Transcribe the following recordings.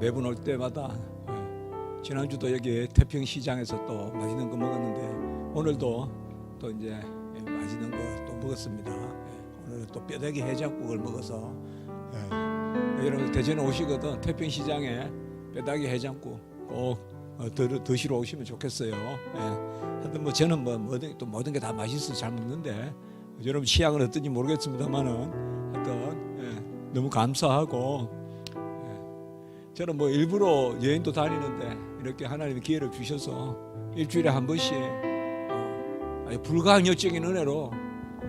매번 올 때마다 지난주도 여기 태평시장에서 또 맛있는 거 먹었는데 오늘도 또 이제 맛있는 거 또 먹었습니다. 오늘 또 뼈다귀 해장국을 먹어서 여러분 대전에 오시거든 태평시장에 뼈다귀 해장국 꼭 드시러 오시면 좋겠어요. 하여튼 뭐 저는 또 모든 게 다 맛있어서 잘 먹는데 여러분 취향은 어떤지 모르겠습니다만은 하여튼 너무 감사하고 저는 뭐 일부러 여행도 다니는데 이렇게 하나님이 기회를 주셔서 일주일에 한 번씩 불가항력적인 은혜로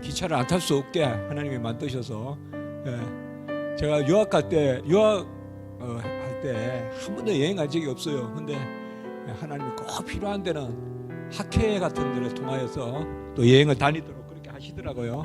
기차를 안 탈 수 없게 하나님이 만드셔서 제가 유학할 때 한 번도 여행 간 적이 없어요. 근데 하나님이 꼭 필요한 데는 학회 같은 데를 통하여서 또 여행을 다니도록 그렇게 하시더라고요.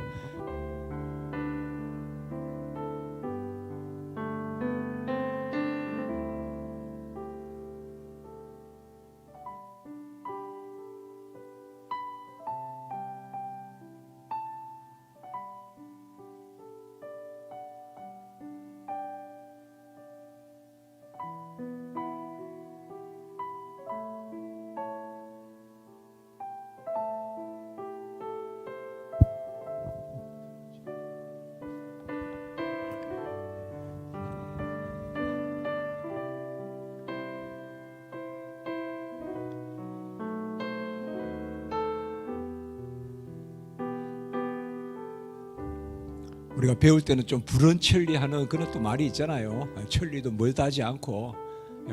우리가 배울 때는 좀 불언천리하는 그런 또 말이 있잖아요. 천리도 멀다 하지 않고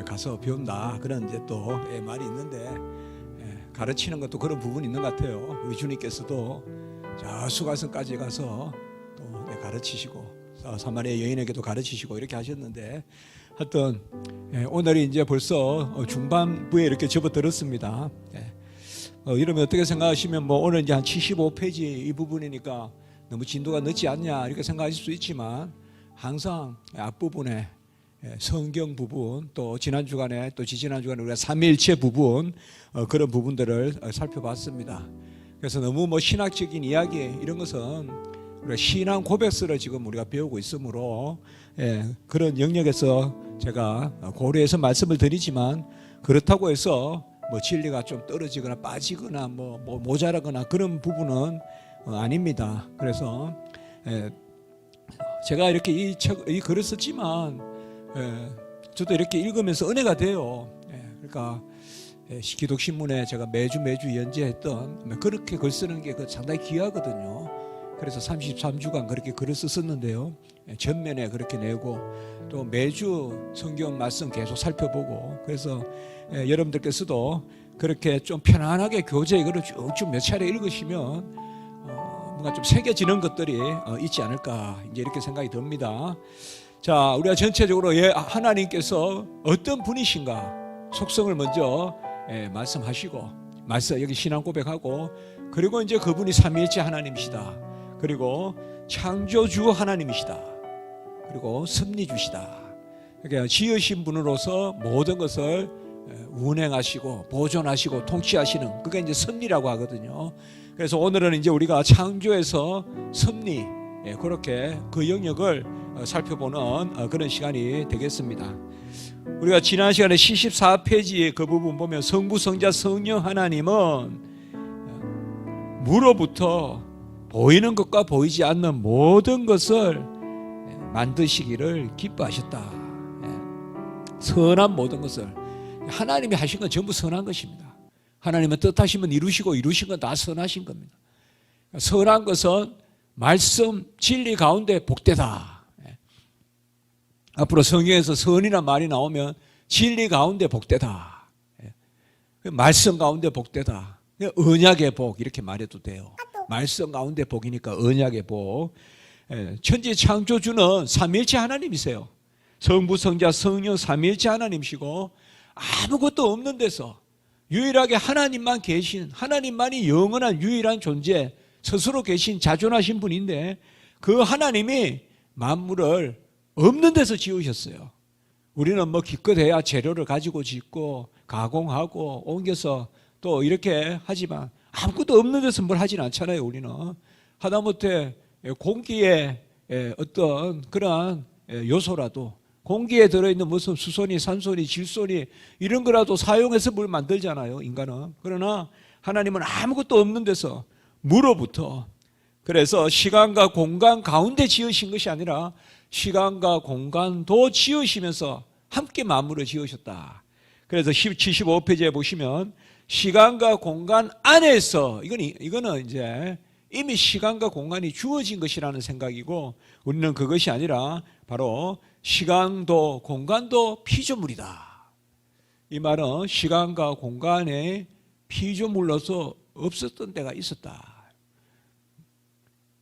가서 배운다 그런 이제 또 말이 있는데 가르치는 것도 그런 부분이 있는 것 같아요. 우리 주님께서도 저 수가성까지 가서 또 가르치시고 사마리아 여인에게도 가르치시고 이렇게 하셨는데 하여튼 오늘이 이제 벌써 중반부에 이렇게 접어들었습니다. 이러면 어떻게 생각하시면 뭐 오늘 이제 한 75페이지 이 부분이니까 너무 진도가 늦지 않냐 이렇게 생각하실 수 있지만 항상 앞부분에 성경 부분 또 지난 주간에 또 지지난 주간에 우리가 삼위일체 부분 그런 부분들을 살펴봤습니다. 그래서 너무 뭐 신학적인 이야기 이런 것은 우리가 신앙 고백서를 지금 우리가 배우고 있으므로 그런 영역에서 제가 고려해서 말씀을 드리지만 그렇다고 해서 뭐 진리가 좀 떨어지거나 빠지거나 뭐 모자라거나 그런 부분은 아닙니다. 그래서 제가 이렇게 이 글을 썼지만 저도 이렇게 읽으면서 은혜가 돼요. 그러니까 기독신문에 제가 매주 연재했던 그렇게 글 쓰는 게 상당히 귀하거든요. 그래서 33주간 그렇게 글을 썼는데요. 전면에 그렇게 내고 또 매주 성경 말씀 계속 살펴보고 그래서 여러분들께서도 그렇게 좀 편안하게 교재 이거를 쭉쭉 몇 차례 읽으시면 뭔가 좀 새겨지는 것들이 있지 않을까 이제 이렇게 생각이 듭니다. 자, 우리가 전체적으로 하나님께서 어떤 분이신가 속성을 먼저 말씀하시고 여기 신앙 고백하고 그리고 이제 그분이 삼위일체 하나님이시다. 그리고 창조주 하나님이시다. 그리고 섭리주시다. 그러니까 지으신 분으로서 모든 것을 운행하시고 보존하시고 통치하시는 그게 이제 섭리라고 하거든요. 그래서 오늘은 이제 우리가 창조에서 섭리 그렇게 그 영역을 살펴보는 그런 시간이 되겠습니다. 우리가 지난 시간에 74페이지의 그 부분 보면 성부 성자 성령 하나님은 무로부터 보이는 것과 보이지 않는 모든 것을 만드시기를 기뻐하셨다. 선한 모든 것을 하나님이 하신 건 전부 선한 것입니다. 하나님은 뜻하시면 이루시고 이루신 건 다 선하신 겁니다. 선한 것은 말씀 진리 가운데 복되다. 앞으로 성경에서 선이란 말이 나오면 진리 가운데 복되다. 말씀 가운데 복되다. 언약의 복 이렇게 말해도 돼요. 말씀 가운데 복이니까 언약의 복. 천지 창조주는 삼위일체 하나님이세요. 성부 성자 성령 삼위일체 하나님이시고 아무것도 없는 데서 유일하게 하나님만 계신 하나님만이 영원한 유일한 존재 스스로 계신 자존하신 분인데 그 하나님이 만물을 없는 데서 지으셨어요. 우리는 뭐 기껏해야 재료를 가지고 짓고 가공하고 옮겨서 또 이렇게 하지만 아무것도 없는 데서 뭘 하진 않잖아요. 우리는 하다못해 공기에 어떤 그러한 요소라도 공기에 들어있는 무슨 수소니, 산소니, 질소니 이런 거라도 사용해서 뭘 만들잖아요, 인간은. 그러나 하나님은 아무것도 없는 데서 물로부터, 그래서 시간과 공간 가운데 지으신 것이 아니라 시간과 공간도 지으시면서 함께 만물을 지으셨다. 그래서 75페이지에 보시면 시간과 공간 안에서, 이거는 이제 이미 시간과 공간이 주어진 것이라는 생각이고, 우리는 그것이 아니라 바로 시간도 공간도 피조물이다. 이 말은 시간과 공간에 피조물로서 없었던 때가 있었다.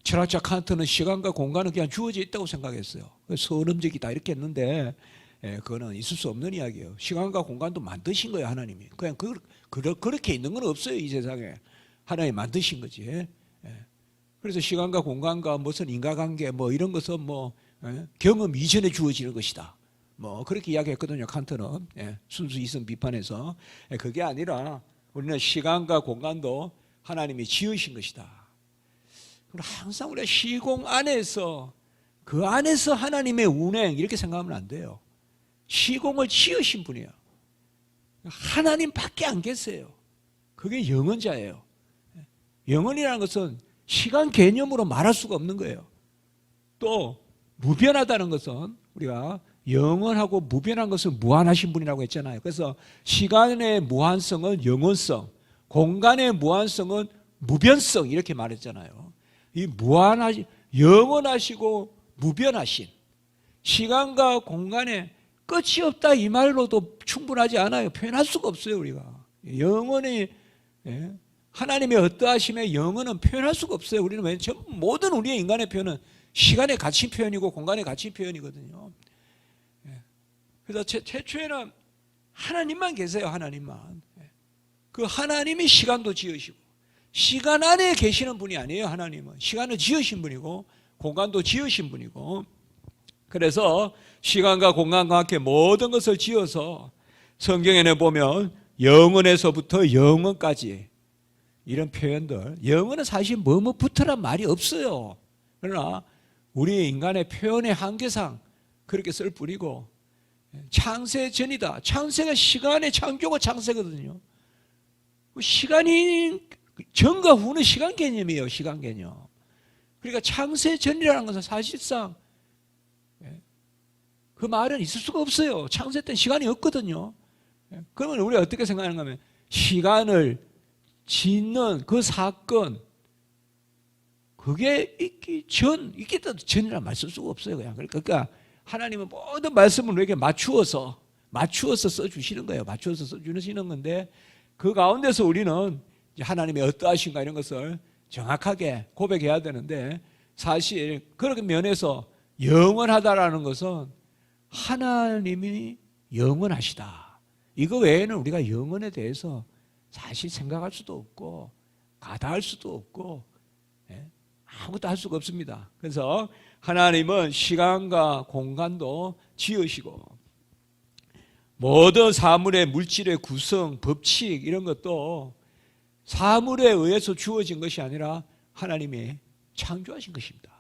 철학자 칸트는 시간과 공간은 그냥 주어져 있다고 생각했어요. 선음적이다 이렇게 했는데, 그거는 있을 수 없는 이야기예요. 시간과 공간도 만드신 거예요, 하나님이. 그냥 그렇게 있는 건 없어요, 이 세상에. 하나님이 만드신 거지. 그래서 시간과 공간과 무슨 인과관계 뭐 이런 것은 경험 이전에 주어지는 것이다. 그렇게 이야기했거든요, 칸트는. 순수 이성 비판에서. 그게 아니라 우리는 시간과 공간도 하나님이 지으신 것이다. 항상 우리가 시공 안에서, 그 안에서 하나님의 운행 이렇게 생각하면 안 돼요. 시공을 지으신 분이에요. 하나님밖에 안 계세요. 그게 영원자예요. 영원이라는 것은 시간 개념으로 말할 수가 없는 거예요. 또 무변하다는 것은, 우리가 영원하고 무변한 것을 무한하신 분이라고 했잖아요. 그래서 시간의 무한성은 영원성, 공간의 무한성은 무변성 이렇게 말했잖아요. 이 영원하시고 무변하신, 시간과 공간에 끝이 없다 이 말로도 충분하지 않아요. 표현할 수가 없어요, 우리가. 영원히, 하나님의 어떠하심의 영원은 표현할 수가 없어요. 우리는 모든 우리의 인간의 표현은 시간의 가치 표현이고 공간의 가치 표현이거든요. 그래서 최초에는 하나님만 계세요, 하나님만. 그 하나님이 시간도 지으시고, 시간 안에 계시는 분이 아니에요, 하나님은. 시간을 지으신 분이고 공간도 지으신 분이고, 그래서 시간과 공간과 함께 모든 것을 지어서 성경에는 보면 영원에서부터 영원까지 이런 표현들, 영원은 사실 뭐뭐부터란 말이 없어요. 그러나 우리 인간의 표현의 한계상 그렇게 쓸 뿐이고, 창세 전이다. 창세가 시간의 창조가 창세거든요. 시간이 전과 후는 시간 개념이에요, 시간 개념. 그러니까 창세 전이라는 것은 사실상 그 말은 있을 수가 없어요. 창세 때는 시간이 없거든요. 그러면 우리가 어떻게 생각하는가 하면, 시간을 짓는 그 사건, 그게 있기 전이란 말 쓸 수가 없어요, 그냥. 그러니까 하나님은 모든 말씀을 우리에게 맞추어서 써주시는 거예요. 맞추어서 써주시는 건데, 그 가운데서 우리는 하나님의 어떠하신가 이런 것을 정확하게 고백해야 되는데, 사실 그런 면에서 영원하다라는 것은 하나님이 영원하시다. 이거 외에는 우리가 영원에 대해서 사실 생각할 수도 없고 가다할 수도 없고 아무것도 할 수가 없습니다. 그래서 하나님은 시간과 공간도 지으시고, 모든 사물의 물질의 구성, 법칙 이런 것도 사물에 의해서 주어진 것이 아니라 하나님이 창조하신 것입니다.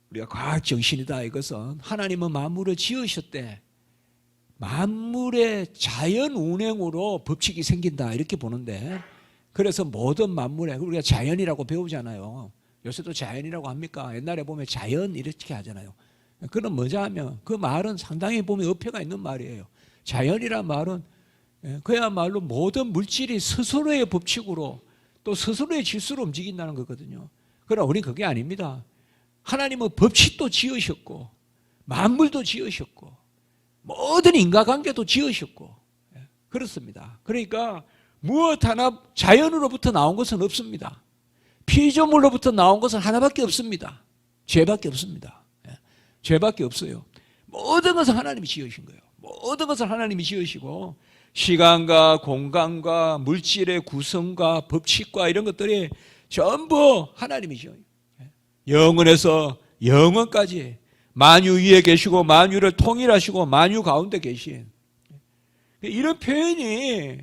우리가 과학정신이다 이것은, 하나님은 만물을 지으셨대. 만물의 자연 운행으로 법칙이 생긴다 이렇게 보는데, 그래서 모든 만물에, 우리가 자연이라고 배우잖아요. 요새도 자연이라고 합니까? 옛날에 보면 자연 이렇게 하잖아요. 그건 뭐냐 하면, 그 말은 상당히 보면 어폐가 있는 말이에요. 자연이란 말은 그야말로 모든 물질이 스스로의 법칙으로 또 스스로의 질서로 움직인다는 거거든요. 그러나 우리는 그게 아닙니다. 하나님은 법칙도 지으셨고 만물도 지으셨고 모든 인과관계도 지으셨고 그렇습니다. 그러니까 무엇 하나 자연으로부터 나온 것은 없습니다. 피조물로부터 나온 것은 하나밖에 없습니다. 죄밖에 없습니다. 죄밖에 없어요. 모든 것은 하나님이 지으신 거예요. 모든 것을 하나님이 지으시고, 시간과 공간과 물질의 구성과 법칙과 이런 것들이 전부 하나님이 지어요. 영원에서 영원까지 만유 위에 계시고 만유를 통일하시고 만유 가운데 계신, 이런 표현이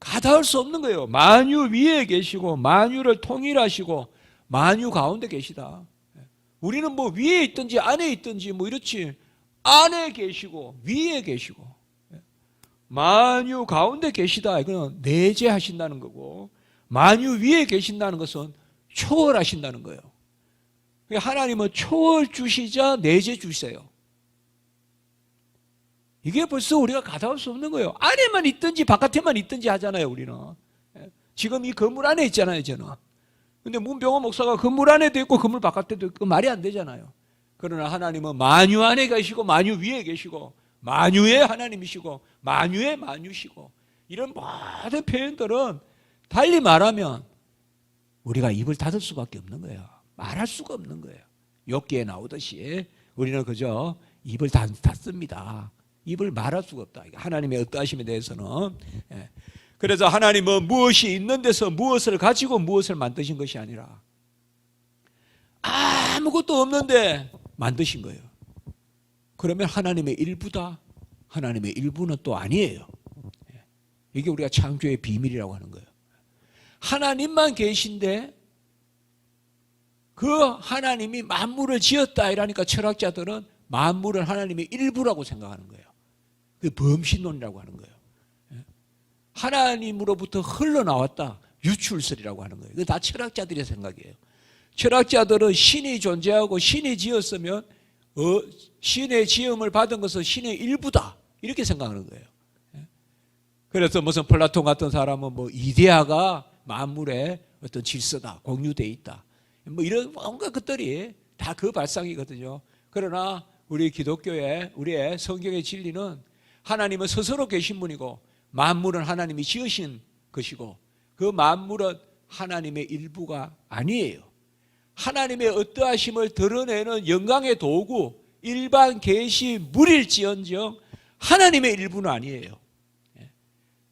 가다할 수 없는 거예요. 만유 위에 계시고 만유를 통일하시고 만유 가운데 계시다. 우리는 뭐 위에 있든지 안에 있든지 뭐 이렇지. 안에 계시고 위에 계시고 만유 가운데 계시다. 이거는 내재하신다는 거고, 만유 위에 계신다는 것은 초월하신다는 거예요. 하나님은 초월 주시자 내재 주세요. 이게 벌써 우리가 가다할 수 없는 거예요. 안에만 있든지 바깥에만 있든지 하잖아요, 우리는. 지금 이 건물 안에 있잖아요, 저는. 근데 문병호 목사가 건물 안에도 있고 건물 바깥에도 있고 말이 안 되잖아요. 그러나 하나님은 만유 안에 계시고 만유 위에 계시고 만유의 하나님이시고 만유의 만유시고, 이런 모든 표현들은 달리 말하면 우리가 입을 닫을 수밖에 없는 거예요. 말할 수가 없는 거예요. 욥기에 나오듯이 우리는 그저 입을 닫습니다. 입을 말할 수가 없다. 하나님의 어떠하심에 대해서는. 그래서 하나님은 무엇이 있는 데서 무엇을 가지고 무엇을 만드신 것이 아니라 아무것도 없는데 만드신 거예요. 그러면 하나님의 일부다. 하나님의 일부는 또 아니에요. 이게 우리가 창조의 비밀이라고 하는 거예요. 하나님만 계신데 그 하나님이 만물을 지었다 이러니까 철학자들은 만물은 하나님의 일부라고 생각하는 거예요. 그 범신론이라고 하는 거예요. 하나님으로부터 흘러나왔다. 유출설이라고 하는 거예요. 이거 다 철학자들의 생각이에요. 철학자들은 신이 존재하고 신이 지었으면 신의 지음을 받은 것은 신의 일부다. 이렇게 생각하는 거예요. 그래서 무슨 플라톤 같은 사람은 뭐 이데아가 만물의 어떤 질서다. 공유되어 있다. 뭐 이런 온갖 것들이 다 그 발상이거든요. 그러나 우리 기독교의 우리의 성경의 진리는 하나님은 스스로 계신 분이고 만물은 하나님이 지으신 것이고 그 만물은 하나님의 일부가 아니에요. 하나님의 어떠하심을 드러내는 영광의 도구, 일반 계시 물일지언정 하나님의 일부는 아니에요.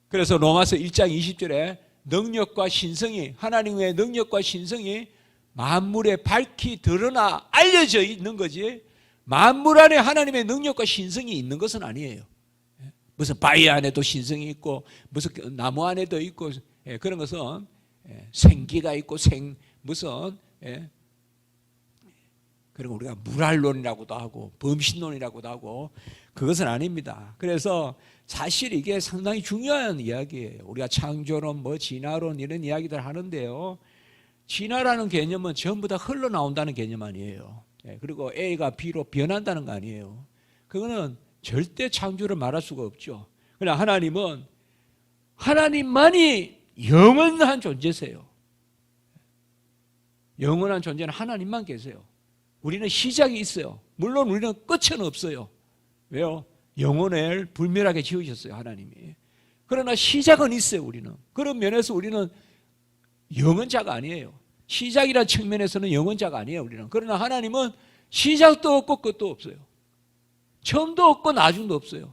그래서 로마서 1장 20절에 능력과 신성이, 하나님의 능력과 신성이 만물에 밝히 드러나 알려져 있는 거지, 만물 안에 하나님의 능력과 신성이 있는 것은 아니에요. 무슨 바위 안에도 신성이 있고 무슨 나무 안에도 있고 그런 것은 생기가 있고 무슨 그리고 우리가 물활론이라고도 하고 범신론이라고도 하고 그것은 아닙니다. 그래서 사실 이게 상당히 중요한 이야기예요. 우리가 창조론, 뭐 진화론 이런 이야기들 하는데요. 진화라는 개념은 전부 다 흘러나온다는 개념 아니에요. 그리고 A가 B로 변한다는 거 아니에요. 그거는 절대 창조를 말할 수가 없죠. 그러나 하나님은 하나님만이 영원한 존재세요. 영원한 존재는 하나님만 계세요. 우리는 시작이 있어요. 물론 우리는 끝은 없어요. 왜요? 영혼을 불멸하게 지으셨어요, 하나님이. 그러나 시작은 있어요, 우리는. 그런 면에서 우리는 영원자가 아니에요. 시작이라는 측면에서는 영원자가 아니에요, 우리는. 그러나 하나님은 시작도 없고 끝도 없어요. 처음도 없고 나중도 없어요.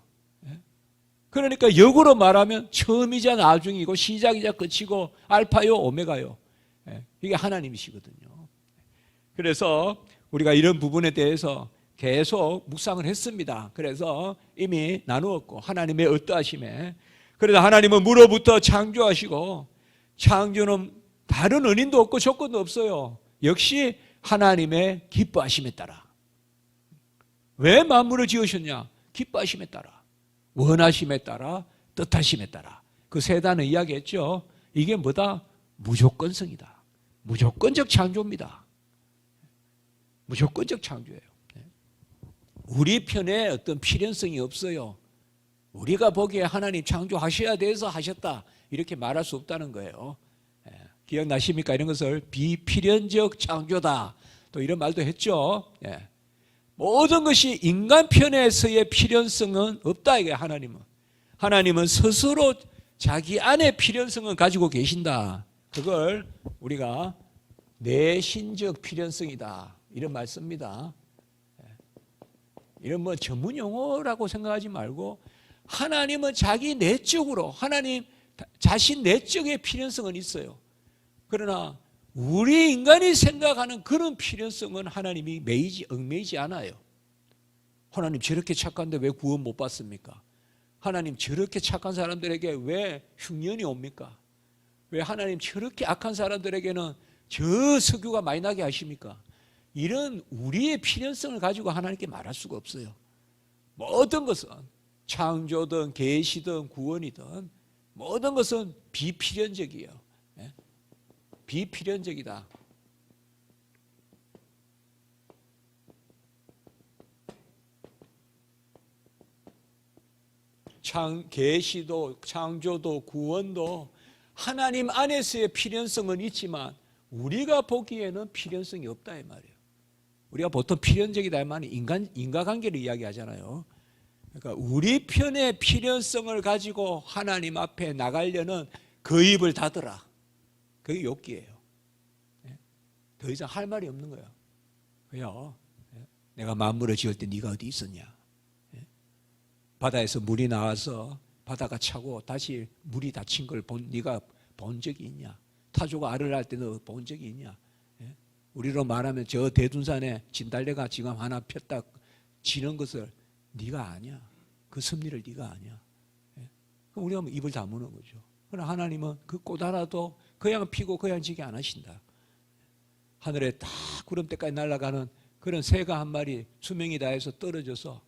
그러니까 역으로 말하면 처음이자 나중이고 시작이자 끝이고 알파요 오메가요. 이게 하나님이시거든요. 그래서 우리가 이런 부분에 대해서 계속 묵상을 했습니다. 그래서 이미 나누었고 하나님의 어떠하심에, 그래서 하나님은 무로부터 창조하시고 창조는 다른 은인도 없고 조건도 없어요. 역시 하나님의 기뻐하심에 따라. 왜 만물을 지으셨냐? 기뻐하심에 따라, 원하심에 따라, 뜻하심에 따라. 그 세 단어 이야기했죠. 이게 뭐다? 무조건성이다. 무조건적 창조입니다. 무조건적 창조예요. 우리 편에 어떤 필연성이 없어요. 우리가 보기에 하나님 창조하셔야 돼서 하셨다 이렇게 말할 수 없다는 거예요. 기억나십니까? 이런 것을 비필연적 창조다 또 이런 말도 했죠. 모든 것이 인간 편에서의 필연성은 없다 이게 하나님은. 하나님은 스스로 자기 안에 필연성을 가지고 계신다. 그걸 우리가 내신적 필연성이다 이런 말 씁니다. 이런 뭐 전문 용어라고 생각하지 말고 하나님은 자기 내적으로 하나님 자신 내적의 필연성은 있어요. 그러나 우리 인간이 생각하는 그런 필연성은 하나님이 얽매이지 않아요. 하나님 저렇게 착한데 왜 구원 못 받습니까? 하나님 저렇게 착한 사람들에게 왜 흉년이 옵니까? 왜 하나님 저렇게 악한 사람들에게는 저 석유가 많이 나게 하십니까? 이런 우리의 필연성을 가지고 하나님께 말할 수가 없어요. 모든 것은 창조든 계시든 구원이든 모든 것은 비필연적이에요. 비필연적이다. 계시도 창조도 구원도 하나님 안에서의 필연성은 있지만 우리가 보기에는 필연성이 없다 이 말이에요. 우리가 보통 필연적이다 이 말은 인과관계를 이야기하잖아요. 그러니까 우리 편의 필연성을 가지고 하나님 앞에 나가려는 그 입을 닫으라. 그게 욕기예요. 더 이상 할 말이 없는 거예요. 왜요? 내가 만물을 지을 때 네가 어디 있었냐? 바다에서 물이 나와서 바다가 차고 다시 물이 닫힌 걸 네가 본 적이 있냐? 타조가 알을 낳을 때 너 본 적이 있냐? 우리로 말하면 저 대둔산에 진달래가 지금 하나 폈다 지는 것을 네가 아냐? 그 섭리를 네가 아냐? 그럼 우리가 입을 다무는 거죠. 그러나 하나님은 그 꽃 하나도 그냥 피고 그냥 지게 안 하신다. 하늘에 딱 구름대까지 날아가는 그런 새가 한 마리 수명이 다해서 떨어져서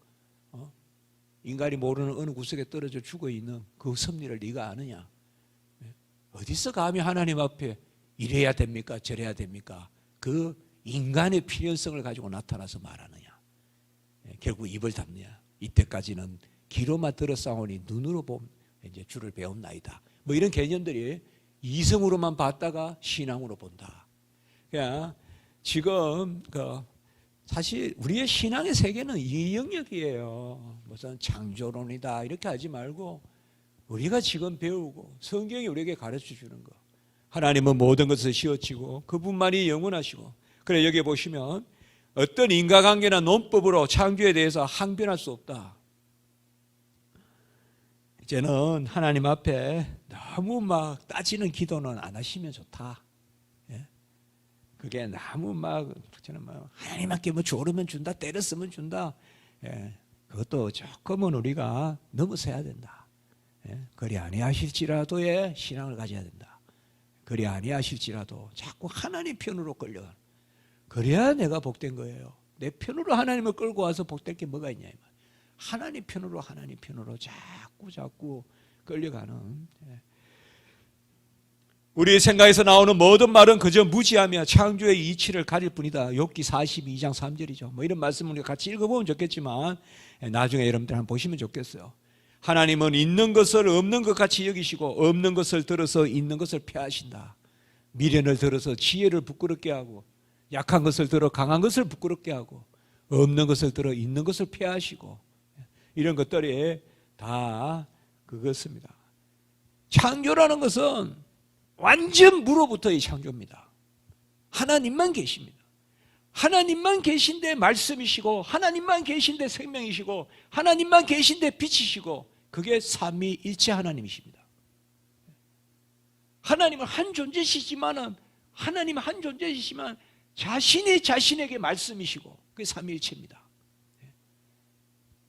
인간이 모르는 어느 구석에 떨어져 죽어있는 그 섭리를 네가 아느냐? 어디서 감히 하나님 앞에 이래야 됩니까? 저래야 됩니까? 그 인간의 필연성을 가지고 나타나서 말하느냐? 결국 입을 닫느냐? 이때까지는 귀로만 들었사오니 눈으로 보면 이제 주를 배웠나이다. 뭐 이런 개념들이 이성으로만 봤다가 신앙으로 본다. 그냥 지금 사실 우리의 신앙의 세계는 이 영역이에요. 무슨 창조론이다 이렇게 하지 말고 우리가 지금 배우고 성경이 우리에게 가르쳐 주는 거. 하나님은 모든 것을 지어치고 그분만이 영원하시고. 그래 여기 보시면 어떤 인과관계나 논법으로 창조에 대해서 항변할 수 없다. 이제는 하나님 앞에 너무 막 따지는 기도는 안 하시면 좋다. 그게 너무 저는 하나님께 뭐 조르면 준다, 때렸으면 준다. 그것도 조금은 우리가 넘어서야 된다. 그리 아니하실지라도의 신앙을 가져야 된다. 그리 아니하실지라도 자꾸 하나님 편으로 끌려가는. 그래야 내가 복된 거예요. 내 편으로 하나님을 끌고 와서 복될 게 뭐가 있냐 이 말. 하나님 편으로 자꾸 끌려가는. 우리 생각에서 나오는 모든 말은 그저 무지하며 창조의 이치를 가릴 뿐이다. 욥기 42장 3절이죠. 뭐 이런 말씀을 우리가 같이 읽어보면 좋겠지만 나중에 여러분들 한번 보시면 좋겠어요. 하나님은 있는 것을 없는 것 같이 여기시고 없는 것을 들어서 있는 것을 폐하신다. 미련을 들어서 지혜를 부끄럽게 하고 약한 것을 들어 강한 것을 부끄럽게 하고 없는 것을 들어 있는 것을 폐하시고 이런 것들이 다 그것입니다. 창조라는 것은 완전 무로부터의 창조입니다. 하나님만 계십니다. 하나님만 계신데 말씀이시고 하나님만 계신데 생명이시고 하나님만 계신데 빛이시고 그게 삼위일체 하나님이십니다. 하나님은 한 존재시지만 하나님은 한 존재이시지만 자신이 자신에게 말씀이시고 그게 삼위일체입니다.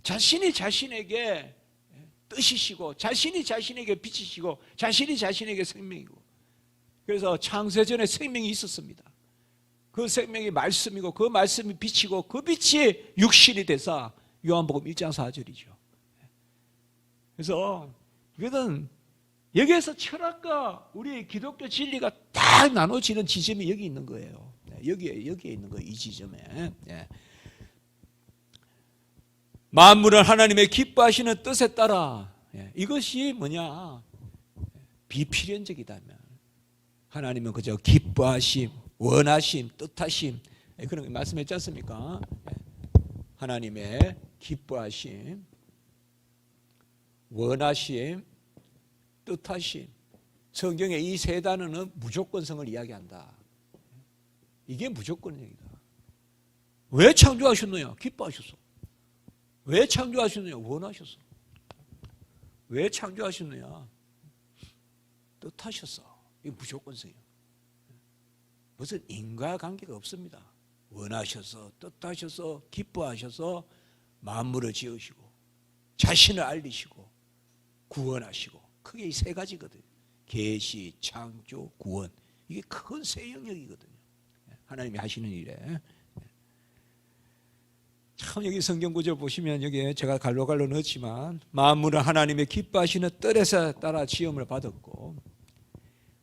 자신이 자신에게 뜻이시고 자신이 자신에게 빛이시고 자신이 자신에게 생명이고 그래서 창세전에 생명이 있었습니다. 그 생명이 말씀이고 그 말씀이 빛이고 그 빛이 육신이 돼서 요한복음 1장 4절이죠. 그래서 이것은 여기에서 철학과 우리 기독교 진리가 딱 나눠지는 지점이 여기 있는 거예요. 여기에 있는 거예요. 이 지점에. 만물은 하나님의 기뻐하시는 뜻에 따라 이것이 뭐냐? 비필연적이다면 하나님은 그저 기뻐하심, 원하심, 뜻하심 그런 거 말씀했지 않습니까? 하나님의 기뻐하심, 원하심, 뜻하심 성경의 이 세 단어는 무조건성을 이야기한다. 이게 무조건이다. 왜 창조하셨느냐? 기뻐하셨어. 왜 창조하셨느냐? 원하셨어. 왜 창조하셨느냐? 뜻하셨어. 이게 무조건성이에요. 무슨 인과관계가 없습니다. 원하셔서 뜻하셔서 기뻐하셔서 만물을 지으시고 자신을 알리시고 구원하시고 크게 이 세 가지거든요. 계시, 창조, 구원 이게 큰 세 영역이거든요. 하나님이 하시는 일에 참 여기 성경 구절 보시면 여기에 제가 갈로갈로 넣었지만 만물은 하나님의 기뻐하시는 뜻에 따라 지음을 받았고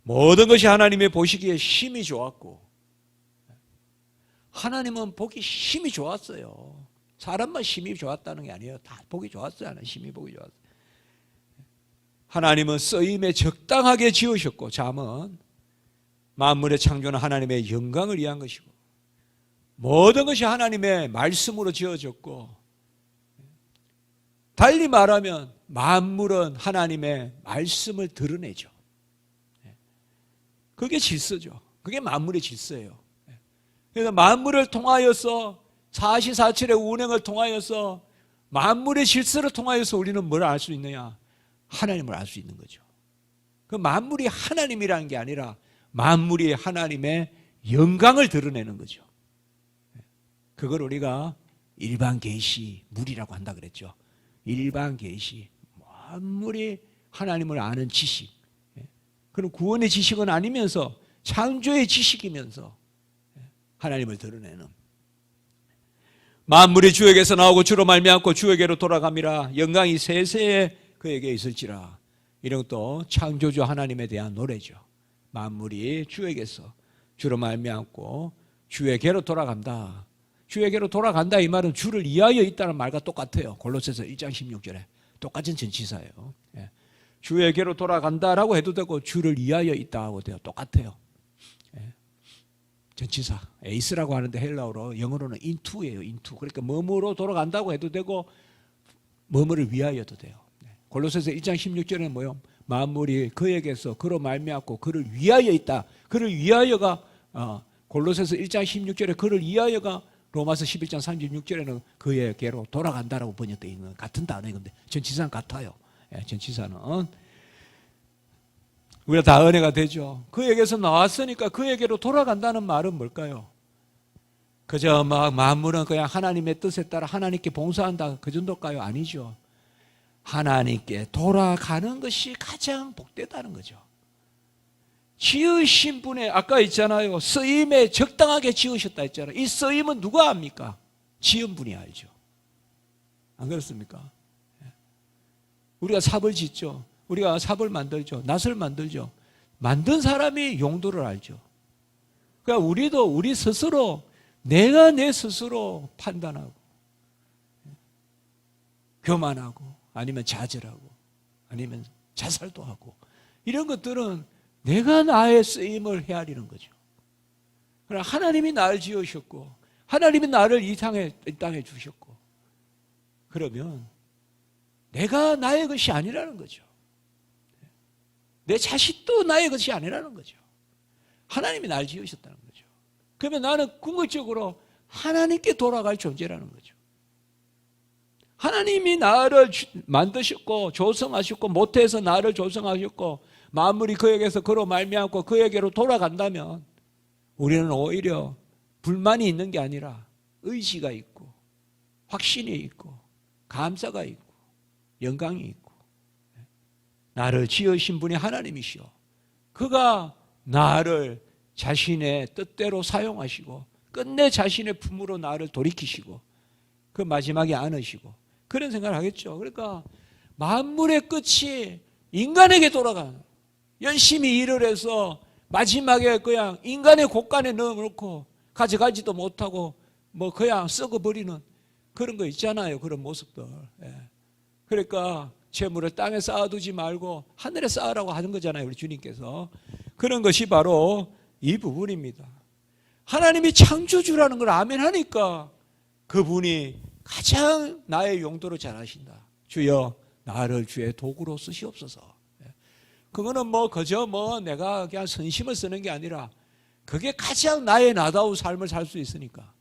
모든 것이 하나님의 보시기에 심히 좋았고 하나님은 보기 심히 좋았어요. 사람만 심히 좋았다는 게 아니에요. 다 보기 좋았어요. 하나님 심히 보기 좋았어요. 하나님은 쓰임에 적당하게 지으셨고 잠은 만물의 창조는 하나님의 영광을 위한 것이고 모든 것이 하나님의 말씀으로 지어졌고 달리 말하면 만물은 하나님의 말씀을 드러내죠. 그게 질서죠. 그게 만물의 질서예요. 그래서 만물을 통하여서 사시사철의 운행을 통하여서 만물의 질서를 통하여서 우리는 뭘 알 수 있느냐? 하나님을 알 수 있는 거죠. 그 만물이 하나님이라는 게 아니라 만물이 하나님의 영광을 드러내는 거죠. 그걸 우리가 일반 계시 물이라고 한다 그랬죠. 일반 계시 만물이 하나님을 아는 지식. 그럼 구원의 지식은 아니면서 창조의 지식이면서 하나님을 드러내는 만물이 주에게서 나오고 주로 말미암고 주에게로 돌아감이라 영광이 세세에 그에게 있을지라. 이런 것도 창조주 하나님에 대한 노래죠. 만물이 주에게서 주로 말미암고 주에게로 돌아간다. 주에게로 돌아간다 이 말은 주를 위하여 있다는 말과 똑같아요. 골로새서 1장 16절에 똑같은 전치사예요. 주에게로 돌아간다라고 해도 되고 주를 위하여 있다고 돼요. 똑같아요. 전치사 에이스라고 하는데 헬라어로 영어로는 into예요. into. 그러니까 뭐뭐로 돌아간다고 해도 되고 뭐뭐를 위하여도 돼요. 골로새서 1장 16절에는 뭐요? 만물이 그에게서 그로 말미암고 그를 위하여 있다. 그를 위하여가 골로새서 1장 16절에 그를 위하여가 로마서 11장 36절에는 그에게로 돌아간다라고 번역되어 있는 같은 단어인데 전치사는 같아요. 전치사는 우리가 다 은혜가 되죠. 그에게서 나왔으니까 그에게로 돌아간다는 말은 뭘까요? 그저 막 만물은 그냥 하나님의 뜻에 따라 하나님께 봉사한다 그 정도일까요? 아니죠. 하나님께 돌아가는 것이 가장 복되다는 거죠. 지으신 분의 아까 있잖아요. 쓰임에 적당하게 지으셨다 했잖아요. 이 쓰임은 누가 압니까? 지은 분이 알죠. 안 그렇습니까? 우리가 삽을 짓죠. 우리가 삽을 만들죠. 낫을 만들죠. 만든 사람이 용도를 알죠. 그러니까 우리도 우리 스스로 내가 내 스스로 판단하고 교만하고 아니면 좌절하고 아니면 자살도 하고 이런 것들은 내가 나의 쓰임을 헤아리는 거죠. 그러나 하나님이 나를 지으셨고 하나님이 나를 이 땅에 주셨고 그러면 내가 나의 것이 아니라는 거죠. 내 자식도 나의 것이 아니라는 거죠. 하나님이 나를 지으셨다는 거죠. 그러면 나는 궁극적으로 하나님께 돌아갈 존재라는 거죠. 하나님이 나를 만드셨고 조성하셨고 모태에서 나를 조성하셨고 만물이 그에게서 그로 말미암고 그에게로 돌아간다면 우리는 오히려 불만이 있는 게 아니라 의지가 있고 확신이 있고 감사가 있고 영광이 있고 나를 지으신 분이 하나님이시오. 그가 나를 자신의 뜻대로 사용하시고 끝내 자신의 품으로 나를 돌이키시고 그 마지막에 안으시고 그런 생각을 하겠죠. 그러니까 만물의 끝이 인간에게 돌아가는 열심히 일을 해서 마지막에 그냥 인간의 곳간에 넣어놓고 가져가지도 못하고 뭐 그냥 썩어버리는 그런 거 있잖아요. 그런 모습들. 그러니까 재물을 땅에 쌓아두지 말고 하늘에 쌓으라고 하는 거잖아요. 우리 주님께서. 그런 것이 바로 이 부분입니다. 하나님이 창조주라는 걸 아멘 하니까 그분이 가장 나의 용도로 잘하신다. 주여 나를 주의 도구로 쓰시옵소서. 그거는 뭐 그저 뭐 내가 그냥 선심을 쓰는 게 아니라 그게 가장 나의 나다운 삶을 살 수 있으니까.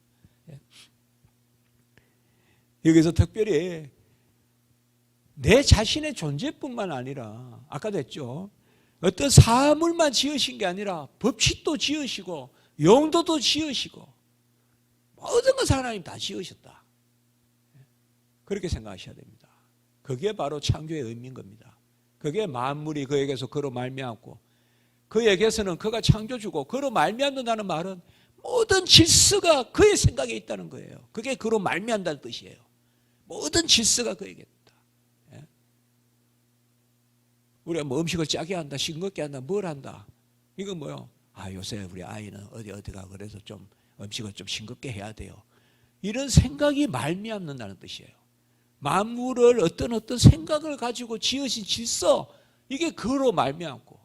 여기서 특별히 내 자신의 존재뿐만 아니라 아까도 했죠. 어떤 사물만 지으신 게 아니라 법칙도 지으시고 용도도 지으시고 모든 것을 하나님 다 지으셨다. 그렇게 생각하셔야 됩니다. 그게 바로 창조의 의미인 겁니다. 그게 만물이 그에게서 그로 말미암고 그에게서는 그가 창조주고 그로 말미암는다는 말은 모든 질서가 그의 생각에 있다는 거예요. 그게 그로 말미암다는 뜻이에요. 모든 질서가 그에게 있다. 예? 우리가 뭐 음식을 짜게 한다, 싱겁게 한다, 뭘 한다. 이건 뭐요? 요새 우리 아이는 어디가 그래서 좀 음식을 좀 싱겁게 해야 돼요. 이런 생각이 말미암는다는 뜻이에요. 만물을 어떤 생각을 가지고 지으신 질서, 이게 그로 말미암고,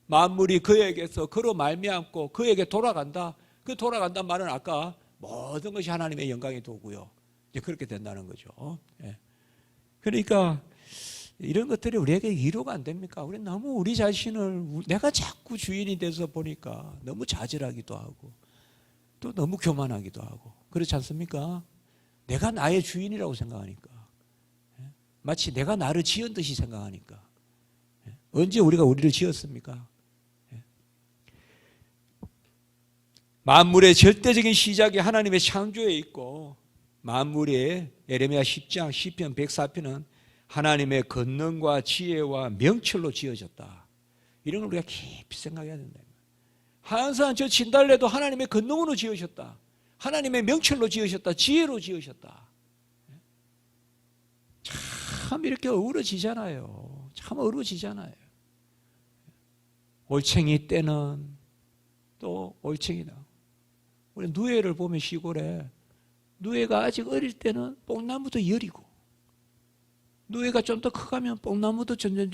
만물이 그에게서 그로 말미암고 그에게 돌아간다. 그 돌아간다는 말은 아까 모든 것이 하나님의 영광의 도구요. 이제 그렇게 된다는 거죠. 예. 그러니까 이런 것들이 우리에게 위로가 안 됩니까? 우리 너무 우리 자신을 내가 자꾸 주인이 돼서 보니까 너무 좌절하기도 하고 또 너무 교만하기도 하고 그렇지 않습니까? 내가 나의 주인이라고 생각하니까, 마치 내가 나를 지은 듯이 생각하니까. 언제 우리가 우리를 지었습니까? 만물의 절대적인 시작이 하나님의 창조에 있고, 만물의 예레미야 10장 시편 104편은 하나님의 권능과 지혜와 명철로 지어졌다. 이런 걸 우리가 깊이 생각해야 된다. 항상 저 진달래도 하나님의 권능으로 지으셨다. 하나님의 명철로 지으셨다. 지혜로 지으셨다. 참 이렇게 어우러지잖아요. 참 어우러지잖아요. 올챙이 때는 또 올챙이다. 우리 누에를 보면 시골에 누에가 아직 어릴 때는 뽕나무도 여리고, 누에가 좀 더 커가면 뽕나무도 점점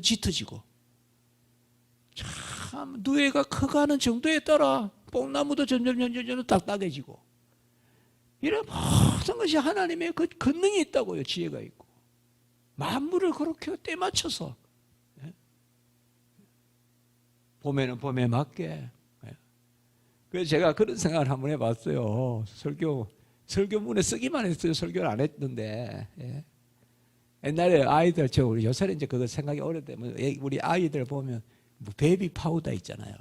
짙어지고, 참 누에가 커가는 정도에 따라 뽕나무도 점점 딱딱해지고, 이런 모든 것이 하나님의 그 권능이 있다고요. 지혜가 있고 만물을 그렇게 때 맞춰서, 봄에는 봄에 맞게. 그래서 제가 그런 생각을 한번 해봤어요. 설교문에 쓰기만 했어요. 설교를 안 했는데. 옛날에 아이들, 우리 요새는 이제 그거 생각이 오래되면, 우리 아이들 보면 뭐 베이비 파우더 있잖아요.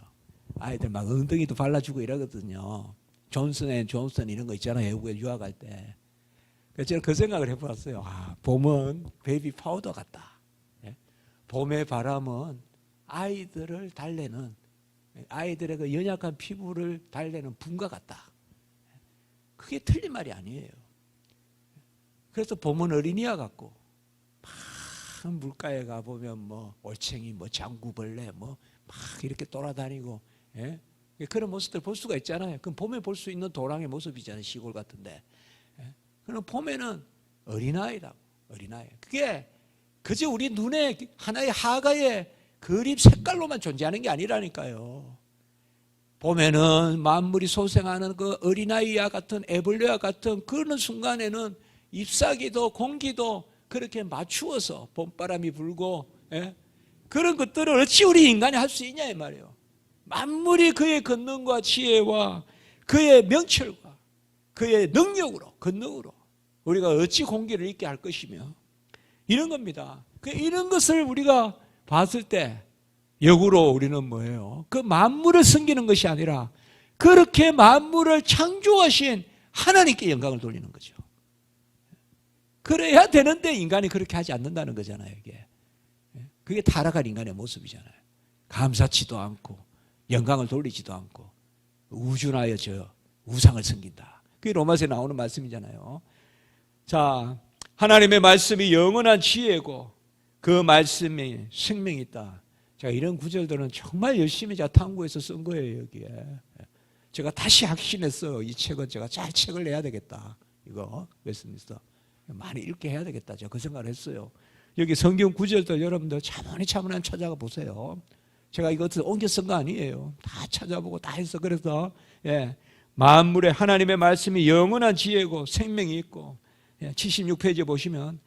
아이들 막 엉덩이도 발라주고 이러거든요. 존슨 이런 거 있잖아요. 외국에 유학할 때. 그래서 제가 그 생각을 해봤어요. 봄은 베이비 파우더 같다. 봄의 바람은 아이들을 달래는, 아이들의 그 연약한 피부를 달래는 붕과 같다. 그게 틀린 말이 아니에요. 그래서 봄은 어린이와 같고, 막 물가에 가보면 뭐 올챙이, 뭐 장구벌레, 뭐 막 이렇게 돌아다니고, 그런 모습들 볼 수가 있잖아요. 그럼 봄에 볼 수 있는 도랑의 모습이잖아요. 시골 같은데. 그럼 봄에는 어린아이라고, 어린아이. 그게 그저 우리 눈에 하나의 하가의 그림 색깔로만 존재하는 게 아니라니까요. 봄에는 만물이 소생하는 그 어린아이와 같은, 애벌레와 같은 그런 순간에는 잎사귀도 공기도 그렇게 맞추어서 봄바람이 불고, 그런 것들을 어찌 우리 인간이 할 수 있냐 이 말이에요. 만물이 그의 권능과 지혜와 그의 명철과 그의 능력으로, 권능으로 우리가 어찌 공기를 있게 할 것이며, 이런 겁니다. 이런 것을 우리가 봤을 때 역으로 우리는 뭐예요? 그 만물을 섬기는 것이 아니라 그렇게 만물을 창조하신 하나님께 영광을 돌리는 거죠. 그래야 되는데 인간이 그렇게 하지 않는다는 거잖아요. 그게 타락한 인간의 모습이잖아요. 감사치도 않고 영광을 돌리지도 않고 우준하여 저 우상을 섬긴다. 그게 로마서에 나오는 말씀이잖아요. 자, 하나님의 말씀이 영원한 지혜고 그 말씀이 생명이 있다. 제가 이런 구절들은 정말 열심히 제가 탐구해서 쓴 거예요. 여기에 제가 다시 확신했어요. 이 책은 제가 잘 책을 내야 되겠다. 이거 웨스트민스터 많이 읽게 해야 되겠다. 제가 그 생각을 했어요. 여기 성경 구절들 여러분들 차분히 찾아가 보세요. 제가 이것을 옮겨 쓴 거 아니에요. 다 찾아보고 다 해서, 그래서 만물의 하나님의 말씀이 영원한 지혜고 생명이 있고, 76페이지에 보시면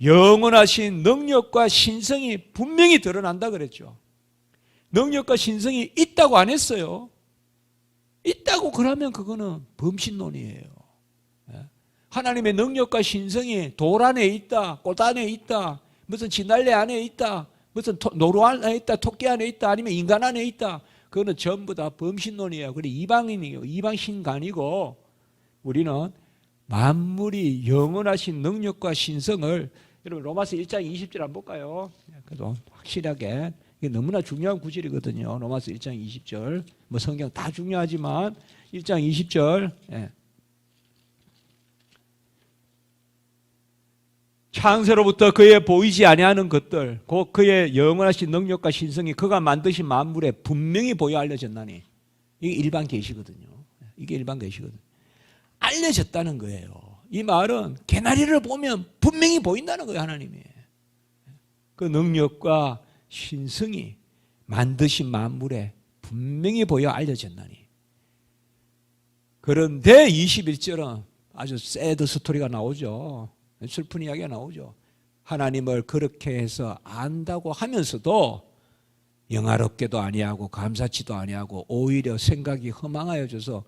영원하신 능력과 신성이 분명히 드러난다 그랬죠. 능력과 신성이 있다고 안 했어요. 있다고 그러면 그거는 범신론이에요. 하나님의 능력과 신성이 돌 안에 있다, 꽃 안에 있다, 무슨 진달래 안에 있다, 무슨 노루 안에 있다, 토끼 안에 있다, 아니면 인간 안에 있다, 그거는 전부 다 범신론이에요. 그래 이방인이에요. 이방신간이고, 우리는 만물이 영원하신 능력과 신성을, 여러분 로마서 1장 20절 한번 볼까요? 그래도 확실하게 이게 너무나 중요한 구절이거든요. 로마서 1장 20절. 뭐 성경 다 중요하지만 1장 20절. 예. 창세로부터 그의 보이지 아니하는 것들, 곧 그의 영원하신 능력과 신성이 그가 만드신 만물에 분명히 보여 알려졌나니. 이게 일반 계시거든요. 이게 일반 계시거든요. 알려졌다는 거예요. 이 말은 개나리를 보면 분명히 보인다는 거예요. 하나님이. 그 능력과 신성이 만드신 만물에 분명히 보여 알려졌나니. 그런데 21절은 아주 새드 스토리가 나오죠. 슬픈 이야기가 나오죠. 하나님을 그렇게 해서 안다고 하면서도 영화롭게도 아니하고 감사치도 아니하고 오히려 생각이 허망하여져서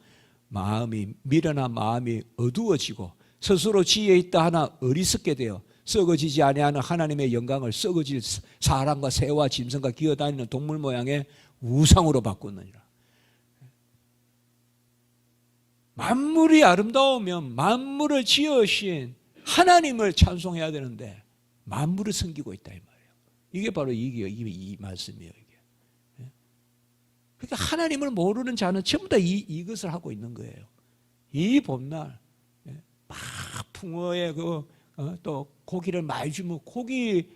마음이 미련한 마음이 어두워지고 스스로 지혜 있다 하나 어리석게 되어 썩어지지 아니하는 하나님의 영광을 썩어질 사람과 새와 짐승과 기어다니는 동물 모양의 우상으로 바꾸느니라. 만물이 아름다우면 만물을 지으신 하나님을 찬송해야 되는데 만물을 섬기고 있다 이 말이에요. 이게 바로 이 말씀이에요. 이게. 그러니까 하나님을 모르는 자는 전부 다 이것을 하고 있는 거예요. 이 봄날 막 풍어에 또 고기를 많이 주면 고기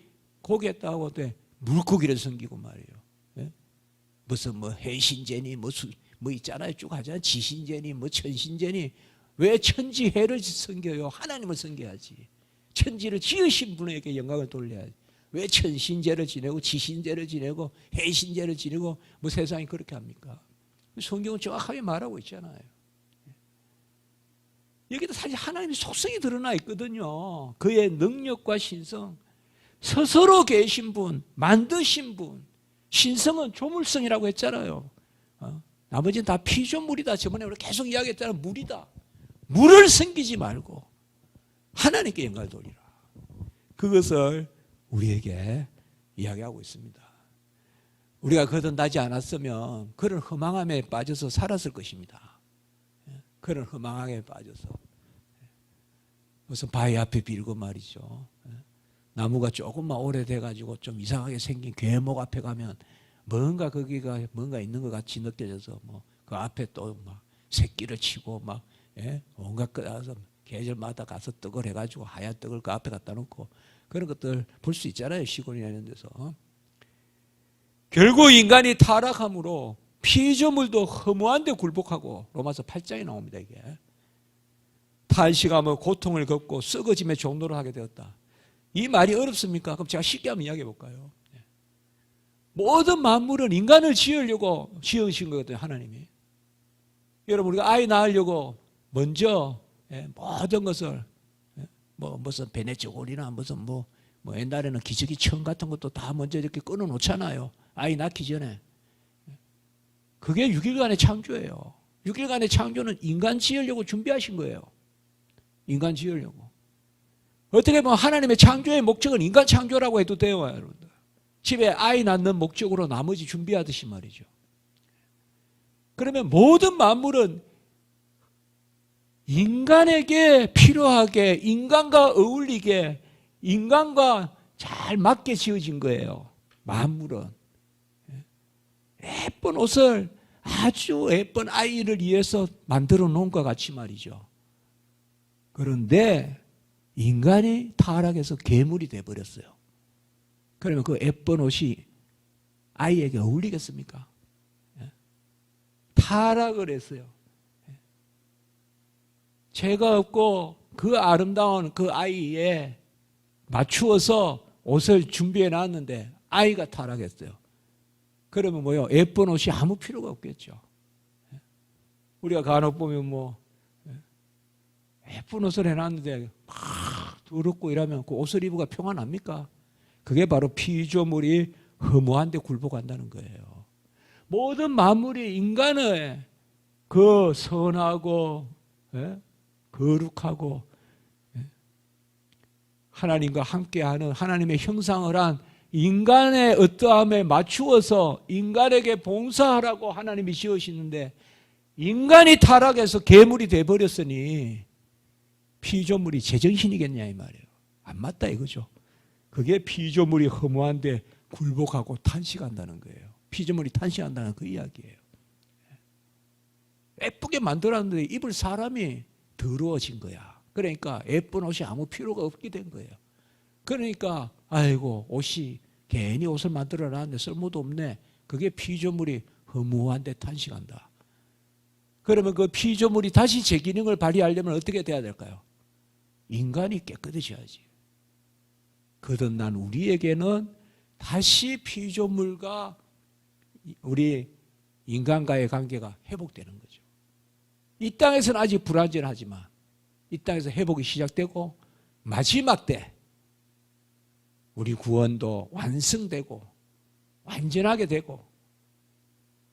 했다고 때 물고기를 섬기고 말이에요. 무슨 뭐 해신제니 뭐 있잖아요. 쭉 하잖아요. 지신제니 뭐 천신제니. 왜 천지해를 섬겨요? 하나님을 섬겨야지. 천지를 지으신 분에게 영광을 돌려야지. 왜 천신제를 지내고 지신제를 지내고 해신제를 지내고 뭐 세상이 그렇게 합니까? 성경은 정확하게 말하고 있잖아요. 여기도 사실 하나님의 속성이 드러나 있거든요. 그의 능력과 신성, 스스로 계신 분, 만드신 분. 신성은 조물성이라고 했잖아요. 나머지는 다 피조물이다. 저번에 우리 계속 이야기했잖아요. 물이다. 물을 섬기지 말고 하나님께 영광을 돌리라. 그것을 우리에게 이야기하고 있습니다. 우리가 거듭나지 않았으면 그런 허망함에 빠져서 살았을 것입니다. 그런 허망함에 빠져서 무슨 바위 앞에 빌고 말이죠. 나무가 조금만 오래돼가지고 좀 이상하게 생긴 괴목 앞에 가면 뭔가 거기가 뭔가 있는 것 같이 느껴져서 뭐 그 앞에 또 막 새끼를 치고 막 온갖 것 가서 계절마다 가서 떡을 해가지고 하얀 떡을 그 앞에 갖다 놓고 그런 것들 볼 수 있잖아요. 시골이나 이런 데서. 결국 인간이 타락함으로 피조물도 허무한 데 굴복하고 로마서 8장에 나옵니다. 이게 탄식하며 고통을 겪고 썩어짐의 종로를 하게 되었다. 이 말이 어렵습니까? 그럼 제가 쉽게 한번 이야기해 볼까요? 모든 만물은 인간을 지으려고 지으신 거거든요. 하나님이. 여러분 우리가 아이 낳으려고 먼저 모든 것을 무슨 베네치올이나 무슨 뭐 옛날에는 기저귀 청 같은 것도 다 먼저 이렇게 끊어 놓잖아요. 아이 낳기 전에. 그게 6일간의 창조예요. 6일간의 창조는 인간 지으려고 준비하신 거예요. 인간 지으려고. 어떻게 보면 하나님의 창조의 목적은 인간 창조라고 해도 돼요, 여러분들. 집에 아이 낳는 목적으로 나머지 준비하듯이 말이죠. 그러면 모든 만물은 인간에게 필요하게, 인간과 어울리게, 인간과 잘 맞게 지어진 거예요. 만물은. 예쁜 옷을 아주 예쁜 아이를 위해서 만들어 놓은 것 같이 말이죠. 그런데 인간이 타락해서 괴물이 돼버렸어요. 그러면 그 예쁜 옷이 아이에게 어울리겠습니까? 타락을 했어요. 죄가 없고 그 아름다운 그 아이에 맞추어서 옷을 준비해 놨는데 아이가 타락했어요. 그러면 뭐요? 예쁜 옷이 아무 필요가 없겠죠. 우리가 간혹 보면 예쁜 옷을 해놨는데 막 더럽고 이러면 그 옷을 입으가 평안합니까? 그게 바로 피조물이 허무한 데 굴복한다는 거예요. 모든 만물이 인간의 그 선하고 거룩하고 하나님과 함께하는 하나님의 형상을 한 인간의 어떠함에 맞추어서 인간에게 봉사하라고 하나님이 지으시는데 인간이 타락해서 괴물이 돼버렸으니 피조물이 제정신이겠냐 이 말이에요. 안 맞다 이거죠. 그게 피조물이 허무한데 굴복하고 탄식한다는 거예요. 피조물이 탄식한다는 그 이야기예요. 예쁘게 만들었는데 입을 사람이 더러워진 거야. 그러니까 예쁜 옷이 아무 필요가 없게 된 거예요. 그러니까 아이고 옷이 괜히 옷을 만들어 놨는데 쓸모도 없네. 그게 피조물이 허무한데 탄식한다. 그러면 그 피조물이 다시 제 기능을 발휘하려면 어떻게 돼야 될까요? 인간이 깨끗해져야지. 거듭난 우리에게는 다시 피조물과 우리 인간과의 관계가 회복되는 거죠. 이 땅에서는 아직 불완전하지만 이 땅에서 회복이 시작되고 마지막 때 우리 구원도 완성되고 완전하게 되고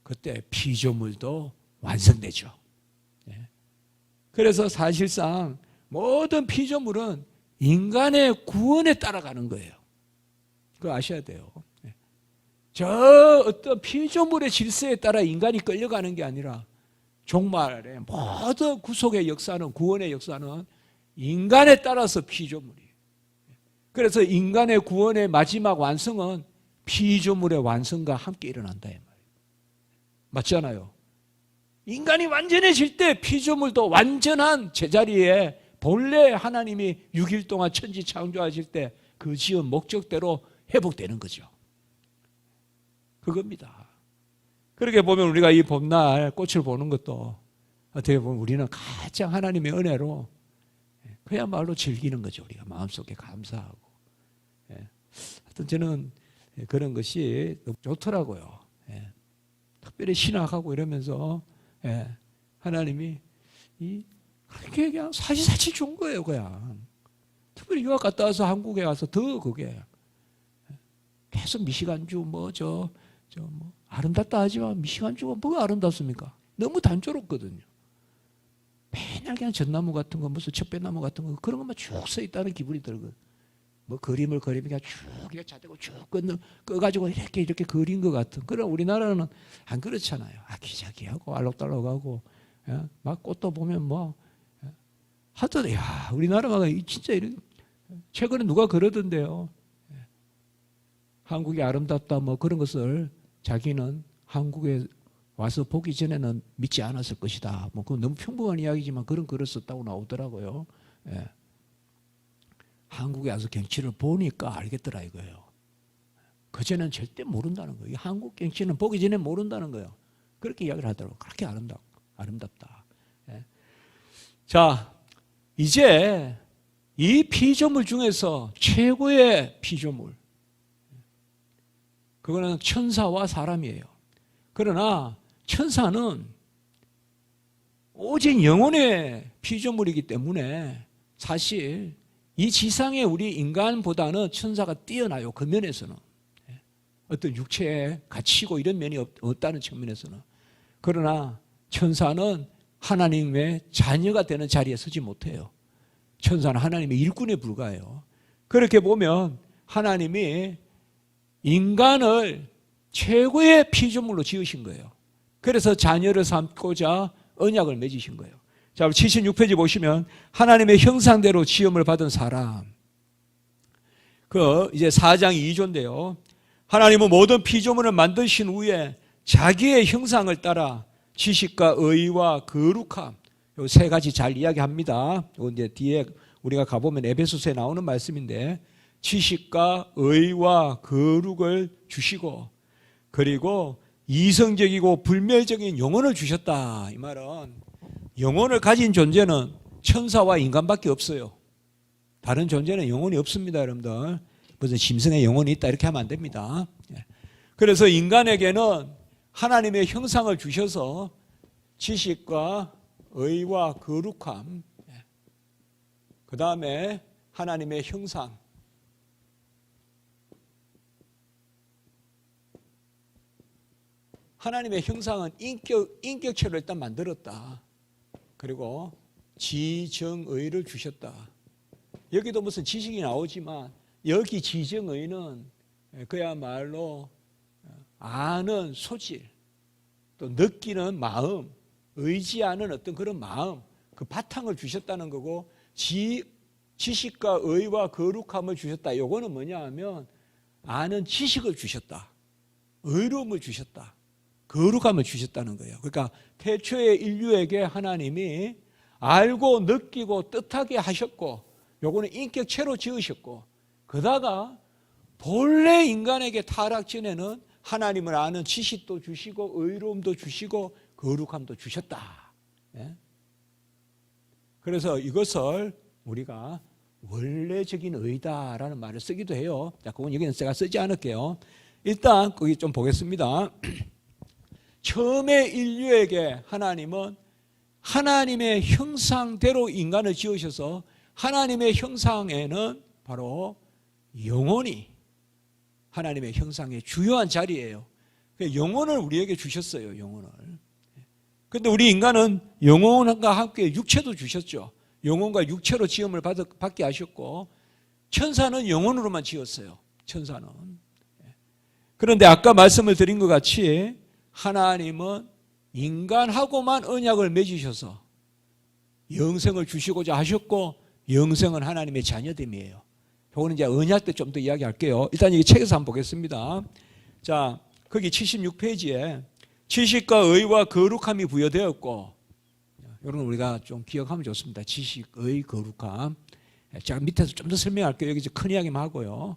그때 피조물도 완성되죠. 그래서 사실상 모든 피조물은 인간의 구원에 따라가는 거예요. 그거 아셔야 돼요. 저 어떤 피조물의 질서에 따라 인간이 끌려가는 게 아니라 종말의 모든 구속의 역사는, 구원의 역사는 인간에 따라서 피조물이에요. 그래서 인간의 구원의 마지막 완성은 피조물의 완성과 함께 일어난다 이 말이에요. 맞잖아요. 인간이 완전해질 때 피조물도 완전한 제자리에 본래 하나님이 6일 동안 천지 창조하실 때 그 지은 목적대로 회복되는 거죠. 그겁니다. 그렇게 보면 우리가 이 봄날 꽃을 보는 것도 어떻게 보면 우리는 가장 하나님의 은혜로 그야말로 즐기는 거죠. 우리가 마음속에 감사하고. 하여튼 저는 그런 것이 너무 좋더라고요. 특별히 신학하고 이러면서 하나님이 그렇게 그냥 사시사치 준 거예요. 그냥 특별히 유학 갔다 와서 한국에 와서 더 그게 계속 미시간주 뭐 아름답다 하지만 미시간주가 뭐가 아름답습니까? 너무 단조롭거든요. 맨날 그냥 전나무 같은 거 무슨 척배나무 같은 거 그런 것만 쭉 서 있다는 기분이 들거든. 뭐 그림을 그리면 쭉 자대고 쭉 꺼가지고 이렇게 그린 것 같은. 그럼 우리나라는 안 그렇잖아요. 아기자기하고 알록달록하고 막 꽃도 보면 뭐 하여튼 야 우리나라가 진짜 이런 최근에 누가 그러던데요. 한국이 아름답다 뭐 그런 것을 자기는 한국에 와서 보기 전에는 믿지 않았을 것이다. 뭐 그건 너무 평범한 이야기지만 그런 글을 썼다고 나오더라고요. 한국에 와서 경치를 보니까 알겠더라 이거예요. 그전에는 절대 모른다는 거예요. 한국 경치는 보기 전에 모른다는 거예요. 그렇게 이야기를 하더라고요. 그렇게 아름답다. 자, 이제 이 피조물 중에서 최고의 피조물 그거는 천사와 사람이에요. 그러나 천사는 오직 영혼의 피조물이기 때문에 사실 이 지상의 우리 인간보다는 천사가 뛰어나요. 그 면에서는. 어떤 육체에 갇히고 이런 면이 없다는 측면에서는. 그러나 천사는 하나님의 자녀가 되는 자리에 서지 못해요. 천사는 하나님의 일꾼에 불과해요. 그렇게 보면 하나님이 인간을 최고의 피조물로 지으신 거예요. 그래서 자녀를 삼고자 언약을 맺으신 거예요. 자, 76페이지 보시면 하나님의 형상대로 지음을 받은 사람. 이제 4장 2조인데요. 하나님은 모든 피조물을 만드신 후에 자기의 형상을 따라 지식과 의와 거룩함, 요 세 가지 잘 이야기합니다. 이제 뒤에 우리가 가보면 에베소서에 나오는 말씀인데 지식과 의와 거룩을 주시고 그리고 이성적이고 불멸적인 영혼을 주셨다. 이 말은 영혼을 가진 존재는 천사와 인간밖에 없어요. 다른 존재는 영혼이 없습니다. 여러분들 무슨 짐승의 영혼이 있다 이렇게 하면 안 됩니다. 그래서 인간에게는 하나님의 형상을 주셔서 지식과 의와 거룩함, 그 다음에 하나님의 형상, 하나님의 형상은 인격체로 일단 만들었다. 그리고 지정의를 주셨다. 여기도 무슨 지식이 나오지만 여기 지정의는 그야말로 아는 소질, 또 느끼는 마음, 의지하는 어떤 그런 마음, 그 바탕을 주셨다는 거고 지식과 의와 거룩함을 주셨다. 요거는 뭐냐 하면 아는 지식을 주셨다. 의로움을 주셨다. 거룩함을 주셨다는 거예요. 그러니까 태초의 인류에게 하나님이 알고 느끼고 뜻하게 하셨고, 요거는 인격체로 지으셨고, 그다가 본래 인간에게 타락 전에는 하나님을 아는 지식도 주시고 의로움도 주시고 거룩함도 주셨다. 예? 그래서 이것을 우리가 원래적인 의다라는 말을 쓰기도 해요. 자, 그건 여기는 제가 쓰지 않을게요. 일단 거기 좀 보겠습니다. 처음에 인류에게 하나님은 하나님의 형상대로 인간을 지으셔서 하나님의 형상에는 바로 영혼이 하나님의 형상의 주요한 자리예요. 영혼을 우리에게 주셨어요. 영혼을. 그런데 우리 인간은 영혼과 함께 육체도 주셨죠. 영혼과 육체로 지음을 받게 하셨고, 천사는 영혼으로만 지었어요. 천사는. 그런데 아까 말씀을 드린 것 같이 하나님은 인간하고만 언약을 맺으셔서 영생을 주시고자 하셨고, 영생은 하나님의 자녀됨이에요. 이거는 이제 언약 때 좀 더 이야기할게요. 일단 이 책에서 한번 보겠습니다. 자, 거기 76페이지에 지식과 의와 거룩함이 부여되었고, 이런 거 우리가 좀 기억하면 좋습니다. 지식, 의, 거룩함. 제가 밑에서 좀 더 설명할게요. 여기 큰 이야기만 하고요.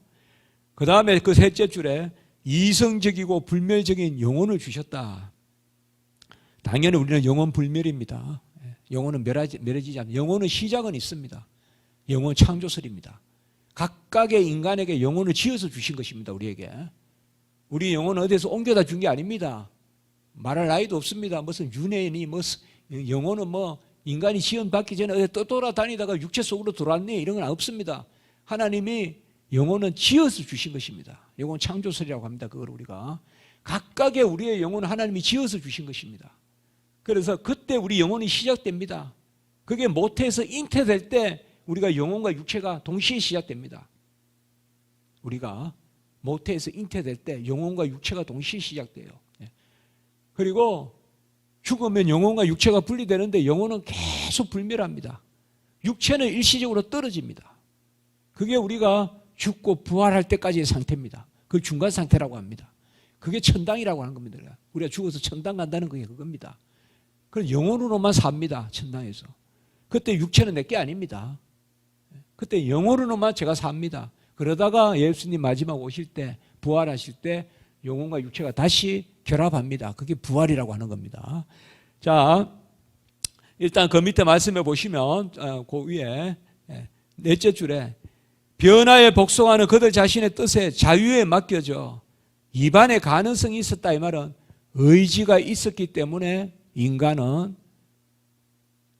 그 다음에 그 셋째 줄에 이성적이고 불멸적인 영혼을 주셨다. 당연히 우리는 영혼 불멸입니다. 영혼은 멸해지지 않습니다. 영혼은 시작은 있습니다. 영혼 창조설입니다. 각각의 인간에게 영혼을 지어서 주신 것입니다. 우리에게. 우리 영혼은 어디서 옮겨다 준 게 아닙니다. 말할 나이도 없습니다. 무슨 윤회인이 영혼은 인간이 지원받기 전에 어디 떠돌아다니다가 육체 속으로 들어왔니? 이런 건 없습니다. 하나님이 영혼은 지어서 주신 것입니다. 영혼 창조설이라고 합니다. 그걸 우리가. 각각의 우리의 영혼은 하나님이 지어서 주신 것입니다. 그래서 그때 우리 영혼이 시작됩니다. 그게 모태에서 잉태될 때 우리가 영혼과 육체가 동시에 시작됩니다. 우리가 모태에서 잉태될 때 영혼과 육체가 동시에 시작돼요. 그리고 죽으면 영혼과 육체가 분리되는데 영혼은 계속 불멸합니다. 육체는 일시적으로 떨어집니다. 그게 우리가 죽고 부활할 때까지의 상태입니다. 그 중간 상태라고 합니다. 그게 천당이라고 하는 겁니다. 우리가 죽어서 천당 간다는 게 그겁니다. 그럼 영혼으로만 삽니다. 천당에서. 그때 육체는 내게 아닙니다. 그때 영혼으로만 제가 삽니다. 그러다가 예수님 마지막 오실 때, 부활하실 때 영혼과 육체가 다시 결합합니다. 그게 부활이라고 하는 겁니다. 자, 일단 그 밑에 말씀해 보시면 그 위에 넷째 줄에 변화에 복종하는 그들 자신의 뜻에 자유에 맡겨져 이반의 가능성이 있었다. 이 말은 의지가 있었기 때문에 인간은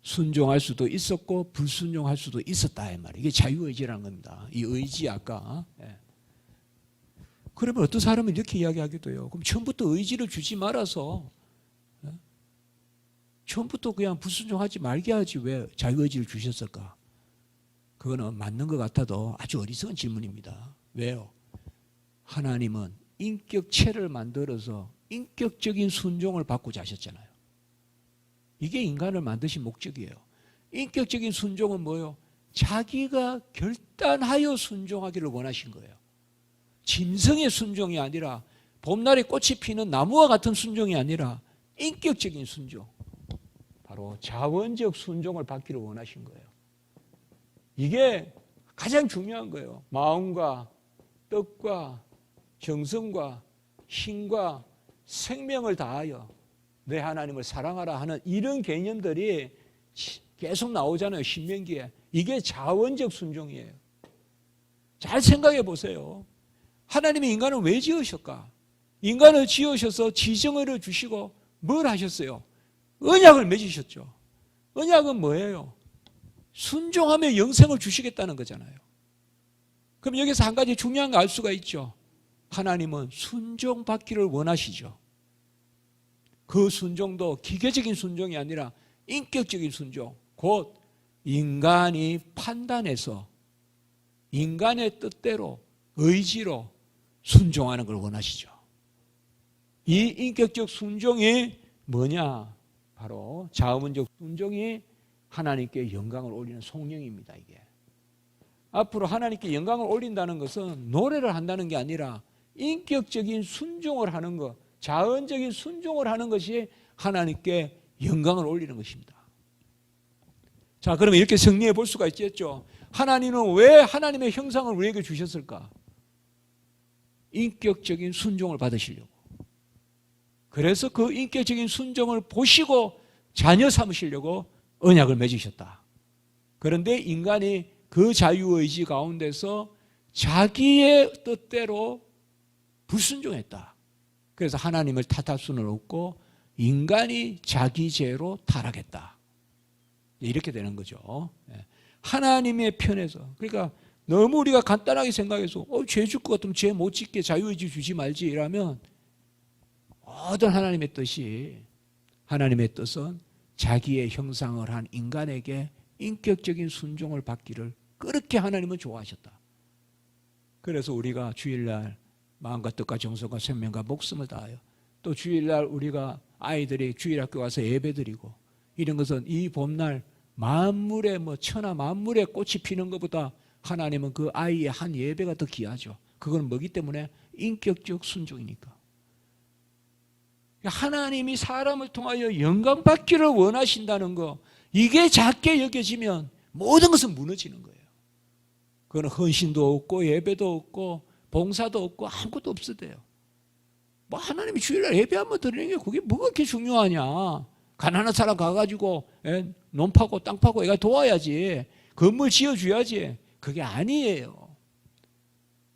순종할 수도 있었고 불순종할 수도 있었다. 이 말이에요. 이게 자유의지라는 겁니다. 이 의지 아까. 그러면 어떤 사람은 이렇게 이야기하기도 해요. 그럼 처음부터 의지를 주지 말아서 처음부터 그냥 불순종하지 말게 하지 왜 자유의지를 주셨을까? 그거는 맞는 것 같아도 아주 어리석은 질문입니다. 왜요? 하나님은 인격체를 만들어서 인격적인 순종을 받고자 하셨잖아요. 이게 인간을 만드신 목적이에요. 인격적인 순종은 뭐예요? 자기가 결단하여 순종하기를 원하신 거예요. 짐승의 순종이 아니라 봄날에 꽃이 피는 나무와 같은 순종이 아니라 인격적인 순종. 바로 자원적 순종을 받기를 원하신 거예요. 이게 가장 중요한 거예요. 마음과 뜻과 정성과 힘과 생명을 다하여 내 하나님을 사랑하라 하는 이런 개념들이 계속 나오잖아요. 신명기에. 이게 자원적 순종이에요. 잘 생각해 보세요. 하나님이 인간을 왜 지으셨까? 인간을 지으셔서 지정을 주시고 뭘 하셨어요? 언약을 맺으셨죠. 언약은 뭐예요? 순종하며 영생을 주시겠다는 거잖아요. 그럼 여기서 한 가지 중요한 거 알 수가 있죠. 하나님은 순종받기를 원하시죠. 그 순종도 기계적인 순종이 아니라 인격적인 순종, 곧 인간이 판단해서 인간의 뜻대로 의지로 순종하는 걸 원하시죠. 이 인격적 순종이 뭐냐? 바로 자문적 순종이 하나님께 영광을 올리는 성령입니다. 이게 앞으로 하나님께 영광을 올린다는 것은 노래를 한다는 게 아니라 인격적인 순종을 하는 것, 자언적인 순종을 하는 것이 하나님께 영광을 올리는 것입니다. 자, 그러면 이렇게 정리해 볼 수가 있겠죠. 하나님은 왜 하나님의 형상을 우리에게 주셨을까? 인격적인 순종을 받으시려고. 그래서 그 인격적인 순종을 보시고 자녀 삼으시려고 언약을 맺으셨다. 그런데 인간이 그 자유의지 가운데서 자기의 뜻대로 불순종했다. 그래서 하나님을 탓할 수는 없고 인간이 자기 죄로 타락했다. 이렇게 되는 거죠. 하나님의 편에서. 그러니까 너무 우리가 간단하게 생각해서 죄 줄 것 같으면 죄 못 짓게 자유의지 주지 말지 이러면 모든 하나님의 뜻은 자기의 형상을 한 인간에게 인격적인 순종을 받기를 그렇게 하나님은 좋아하셨다. 그래서 우리가 주일날 마음과 뜻과 정성과 생명과 목숨을 다하여 또 주일날 우리가 아이들이 주일학교 가서 예배드리고 이런 것은 이 봄날 만물의 천하 만물의 꽃이 피는 것보다 하나님은 그 아이의 한 예배가 더 귀하죠. 그건 뭐기 때문에 인격적 순종이니까. 하나님이 사람을 통하여 영광 받기를 원하신다는 거, 이게 작게 여겨지면 모든 것은 무너지는 거예요. 그건 헌신도 없고 예배도 없고 봉사도 없고 아무것도 없어도요. 뭐 하나님이 주일날 예배 한번 드리는 게 그게 뭐가 그렇게 중요하냐. 가난한 사람 가가지고 논 파고 땅 파고 애가 도와야지. 건물 지어줘야지. 그게 아니에요.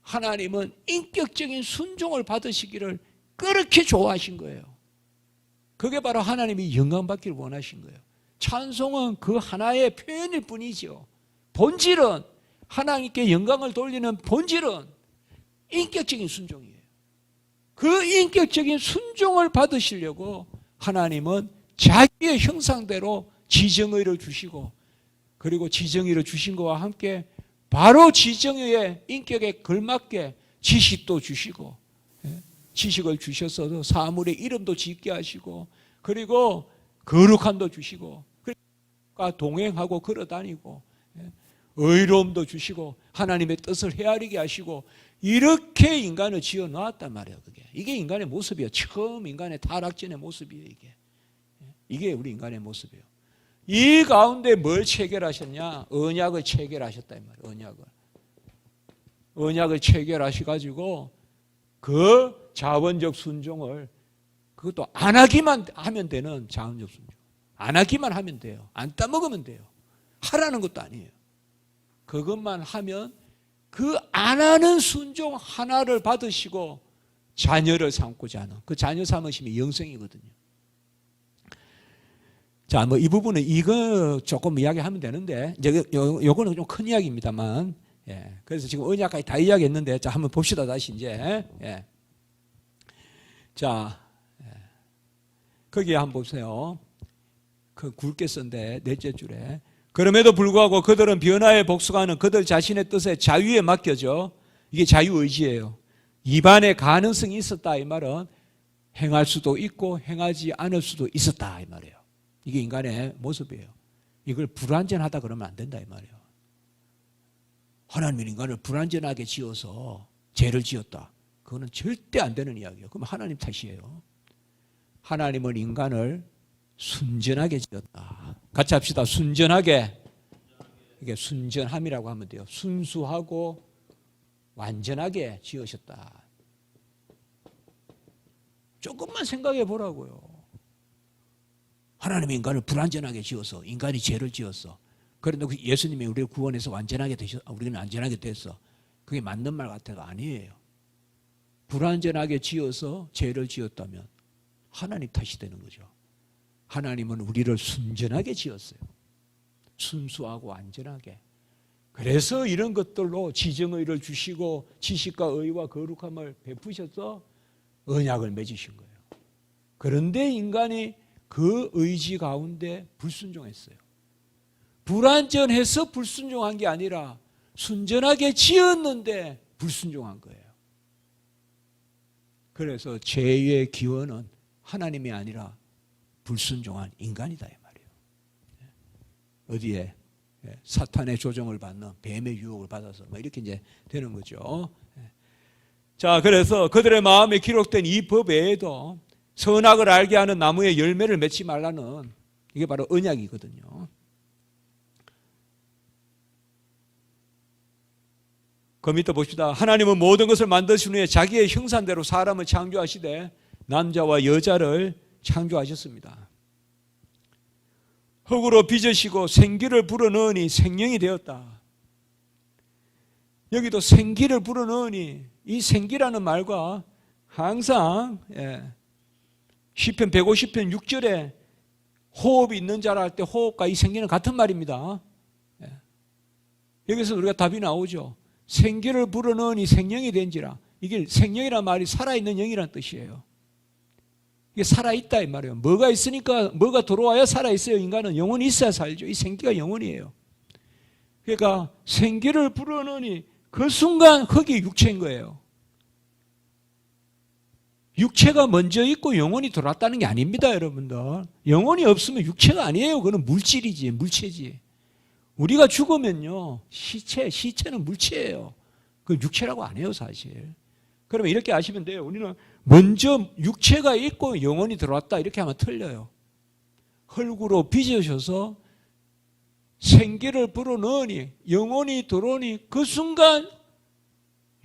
하나님은 인격적인 순종을 받으시기를 그렇게 좋아하신 거예요. 그게 바로 하나님이 영광 받기를 원하신 거예요. 찬송은 그 하나의 표현일 뿐이죠. 본질은 하나님께 영광을 돌리는 본질은 인격적인 순종이에요. 그 인격적인 순종을 받으시려고 하나님은 자기의 형상대로 지정의를 주시고 그리고 지정의를 주신 것과 함께 바로 지정의의 인격에 걸맞게 지식도 주시고 지식을 주셨어도 사물의 이름도 짓게 하시고 그리고 거룩함도 주시고 그러니까 동행하고 걸어다니고 의로움도 주시고 하나님의 뜻을 헤아리게 하시고 이렇게 인간을 지어 놓았단 말이에요. 이게 인간의 모습이에요. 처음 인간의 타락전의 모습이에요. 이게 우리 인간의 모습이에요. 이 가운데 뭘 체결하셨냐? 언약을 체결하셨다 이 말이에요. 언약을 체결하셔가지고 그 자원적 순종을 그것도 안 하기만 하면 되는 자원적 순종. 안 하기만 하면 돼요. 안 따먹으면 돼요. 하라는 것도 아니에요. 그것만 하면 그 안 하는 순종 하나를 받으시고 자녀를 삼고자 하는 그 자녀 삼으심이 영성이거든요. 자, 뭐 이 부분은 이거 조금 이야기하면 되는데 이제 요거는 좀 큰 이야기입니다만, 그래서 지금 언약까지 다 이야기했는데 자 한번 봅시다 다시 이제. 자, 거기에 한번 보세요. 그 굵게 쓴데 넷째 줄에 그럼에도 불구하고 그들은 변화에 복숭아는 그들 자신의 뜻에 자유에 맡겨져. 이게 자유의지예요. 이반의 가능성이 있었다 이 말은 행할 수도 있고 행하지 않을 수도 있었다 이 말이에요. 이게 인간의 모습이에요. 이걸 불완전하다 그러면 안 된다 이 말이에요. 하나님은 인간을 불완전하게 지어서 죄를 지었다. 그거는 절대 안 되는 이야기예요. 그럼 하나님 탓이에요. 하나님은 인간을 순전하게 지었다. 같이 합시다. 순전하게. 이게 순전함이라고 하면 돼요. 순수하고 완전하게 지으셨다. 조금만 생각해 보라고요. 하나님이 인간을 불완전하게 지어서 인간이 죄를 지었어. 그런데 예수님이 우리를 구원해서 완전하게 우리는 완전하게 됐어. 그게 맞는 말 같아가 아니에요. 불완전하게 지어서 죄를 지었다면 하나님 탓이 되는 거죠. 하나님은 우리를 순전하게 지었어요. 순수하고 완전하게. 그래서 이런 것들로 지정의를 주시고 지식과 의와 거룩함을 베푸셔서 언약을 맺으신 거예요. 그런데 인간이 그 의지 가운데 불순종했어요. 불완전해서 불순종한 게 아니라 순전하게 지었는데 불순종한 거예요. 그래서 죄의 기원은 하나님이 아니라 불순종한 인간이다 이 말이에요. 어디에? 사탄의 조종을 받는 뱀의 유혹을 받아서 뭐 이렇게 이제 되는 거죠. 자, 그래서 그들의 마음에 기록된 이 법 외에도 선악을 알게 하는 나무의 열매를 맺지 말라는 이게 바로 언약이거든요. 그 밑에 봅시다. 하나님은 모든 것을 만드신 후에 자기의 형상대로 사람을 창조하시되 남자와 여자를 창조하셨습니다. 흙으로 빚으시고 생기를 불어넣으니 생명이 되었다. 여기도 생기를 불어넣으니 이 생기라는 말과 항상 시편 150편 6절에 호흡이 있는 자라 할 때 호흡과 이 생기는 같은 말입니다. 여기서 우리가 답이 나오죠. 생기를 불어넣으니 생명이 된지라. 이게 생명이란 말이 살아있는 영이란 뜻이에요. 이게 살아있다 이 말이에요. 뭐가 있으니까 뭐가 들어와야 살아있어요. 인간은 영혼이 있어야 살죠. 이 생기가 영혼이에요. 그러니까 생기를 불어넣으니 그 순간 흙이 육체인 거예요. 육체가 먼저 있고 영혼이 들어왔다는 게 아닙니다, 여러분들. 영혼이 없으면 육체가 아니에요. 그건 물질이지, 물체지. 우리가 죽으면요, 시체는 물체예요. 그 육체라고 안 해요, 사실. 그러면 이렇게 아시면 돼요. 우리는 먼저 육체가 있고 영혼이 들어왔다 이렇게 하면 틀려요. 흙으로 빚으셔서 생기를 불어넣으니 영혼이 들어오니 그 순간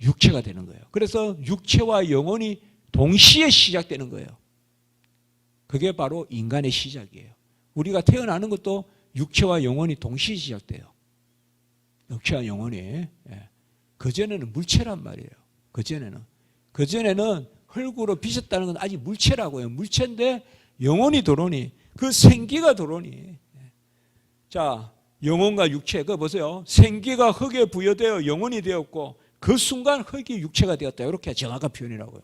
육체가 되는 거예요. 그래서 육체와 영혼이 동시에 시작되는 거예요. 그게 바로 인간의 시작이에요. 우리가 태어나는 것도 육체와 영혼이 동시에 시작돼요. 육체와 영혼이. 그전에는 물체란 말이에요. 그전에는 흙으로 빚었다는 건 아직 물체라고요. 물체인데 영혼이 들어오니 그 생기가 들어오니. 자, 영혼과 육체 그거 보세요. 생기가 흙에 부여되어 영혼이 되었고 그 순간 흙이 육체가 되었다. 이렇게 정확한 표현이라고요.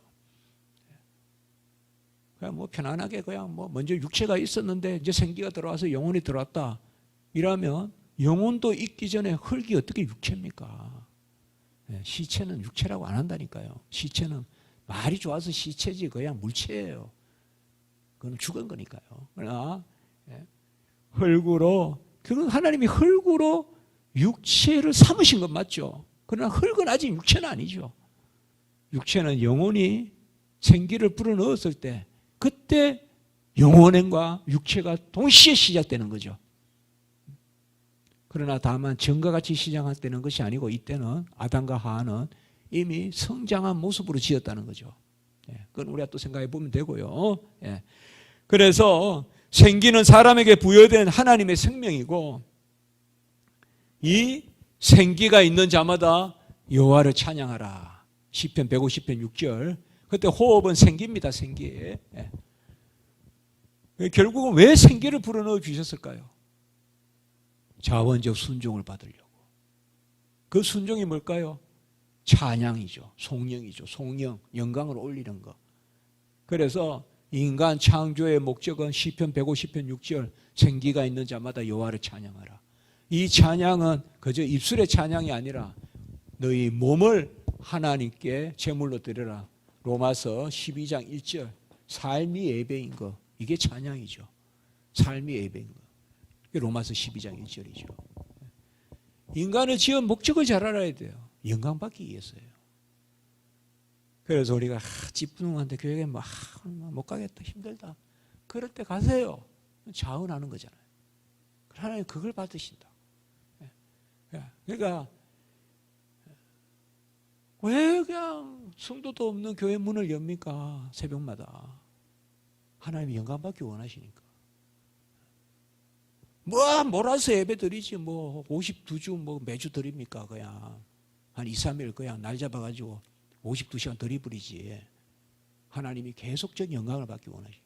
그냥 뭐 편안하게 그냥 뭐 먼저 육체가 있었는데 이제 생기가 들어와서 영혼이 들어왔다. 이러면 영혼도 있기 전에 흙이 어떻게 육체입니까? 시체는 육체라고 안 한다니까요. 시체는 말이 좋아서 시체지 그냥 물체예요. 그건 죽은 거니까요. 그러나 흙으로 그건 하나님이 흙으로 육체를 삼으신 건 맞죠. 그러나 흙은 아직 육체는 아니죠. 육체는 영혼이 생기를 불어넣었을 때 그때 영혼과 육체가 동시에 시작되는 거죠. 그러나 다만 전과 같이 시작되는 것이 아니고 이때는 아담과 하와는 이미 성장한 모습으로 지었다는 거죠. 그건 우리가 또 생각해 보면 되고요. 그래서 생기는 사람에게 부여된 하나님의 생명이고 이 생기가 있는 자마다 여호와를 찬양하라. 시편 150편 6절. 그때 호흡은 생기입니다. 생기. 결국은 왜 생기를 불어넣어 주셨을까요? 자원적 순종을 받으려고. 그 순종이 뭘까요? 찬양이죠. 송영이죠. 송영, 영광을 올리는 것. 그래서 인간 창조의 목적은 시편 150편 6절 생기가 있는 자마다 여호와를 찬양하라. 이 찬양은 그저 입술의 찬양이 아니라 너희 몸을 하나님께 제물로 드려라. 로마서 12장 1절 삶이 예배인 것. 이게 찬양이죠. 삶이 예배인 것. 이게 로마서 12장 1절이죠. 인간을 지은 목적을 잘 알아야 돼요. 영광받기 위해서예요. 그래서 우리가 찌뿌둥한데 교회에 못 가겠다 힘들다. 그럴 때 가세요. 자원하는 거잖아요. 하나님 그걸 받으신다. 그러니까 왜 그냥 성도도 없는 교회 문을 엽니까? 새벽마다. 하나님이 영광받기 원하시니까. 몰아서 예배 드리지 52주 매주 드립니까? 그냥 한 2, 3일 그냥 날 잡아가지고 52시간 드리블이지. 하나님이 계속적인 영광을 받기 원하시고.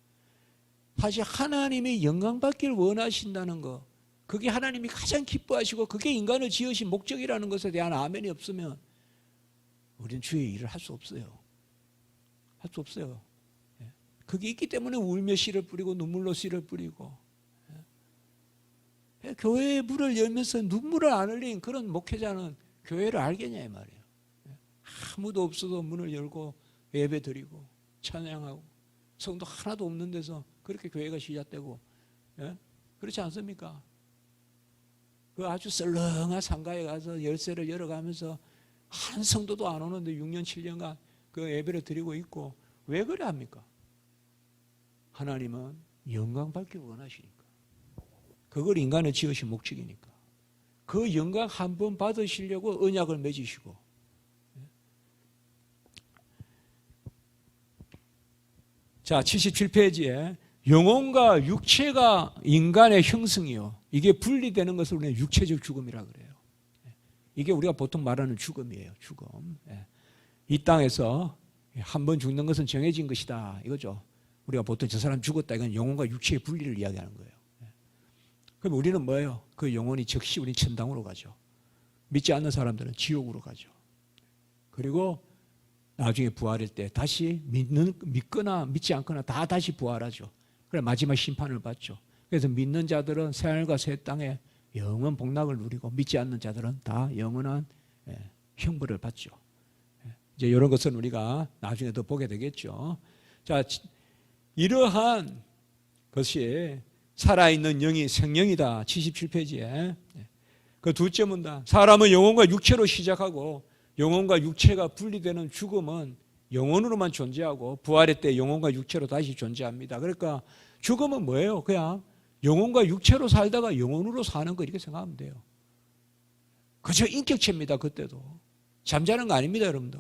사실 하나님이 영광 받기를 원하신다는 거, 그게 하나님이 가장 기뻐하시고 그게 인간을 지으신 목적이라는 것에 대한 아멘이 없으면 우리는 주의 일을 할 수 없어요. 할 수 없어요. 그게 있기 때문에 울며 씨를 뿌리고 눈물로 씨를 뿌리고 교회의 문을 열면서 눈물을 안 흘린 그런 목회자는 교회를 알겠냐 이 말이에요. 아무도 없어도 문을 열고 예배 드리고 찬양하고 성도 하나도 없는 데서 그렇게 교회가 시작되고 그렇지 않습니까? 그 아주 썰렁한 상가에 가서 열쇠를 열어가면서 한 성도도 안 오는데 6년 7년간 그 예배를 드리고 있고, 왜 그래 합니까? 하나님은 영광 받기를 원하시니까. 그걸 인간을 지으신 목적이니까. 그 영광 한 번 받으시려고 언약을 맺으시고. 자, 77페이지에 영혼과 육체가 인간의 형성이요, 이게 분리되는 것을 우리는 육체적 죽음이라 그래요. 이게 우리가 보통 말하는 죽음이에요. 죽음. 이 땅에서 한 번 죽는 것은 정해진 것이다, 이거죠. 우리가 보통 저 사람 죽었다, 이건 영혼과 육체의 분리를 이야기하는 거예요. 그럼 우리는 뭐예요? 그 영혼이 즉시 우리 천당으로 가죠. 믿지 않는 사람들은 지옥으로 가죠. 그리고 나중에 부활할 때 다시 믿거나 믿지 않거나 다 다시 부활하죠. 그래 마지막 심판을 받죠. 그래서 믿는 자들은 새하늘과 새 땅에 영원 복락을 누리고, 믿지 않는 자들은 다 영원한 형벌을 받죠. 이제 이런 것은 우리가 나중에 더 보게 되겠죠. 자, 이러한 것이 살아있는 영이 생명이다. 77페이지에. 그 둘째 문단, 사람은 영혼과 육체로 시작하고 영혼과 육체가 분리되는 죽음은 영혼으로만 존재하고 부활의 때 영혼과 육체로 다시 존재합니다. 그러니까 죽음은 뭐예요? 그냥 영혼과 육체로 살다가 영혼으로 사는 거, 이렇게 생각하면 돼요. 그저 인격체입니다. 그때도 잠자는 거 아닙니다. 여러분들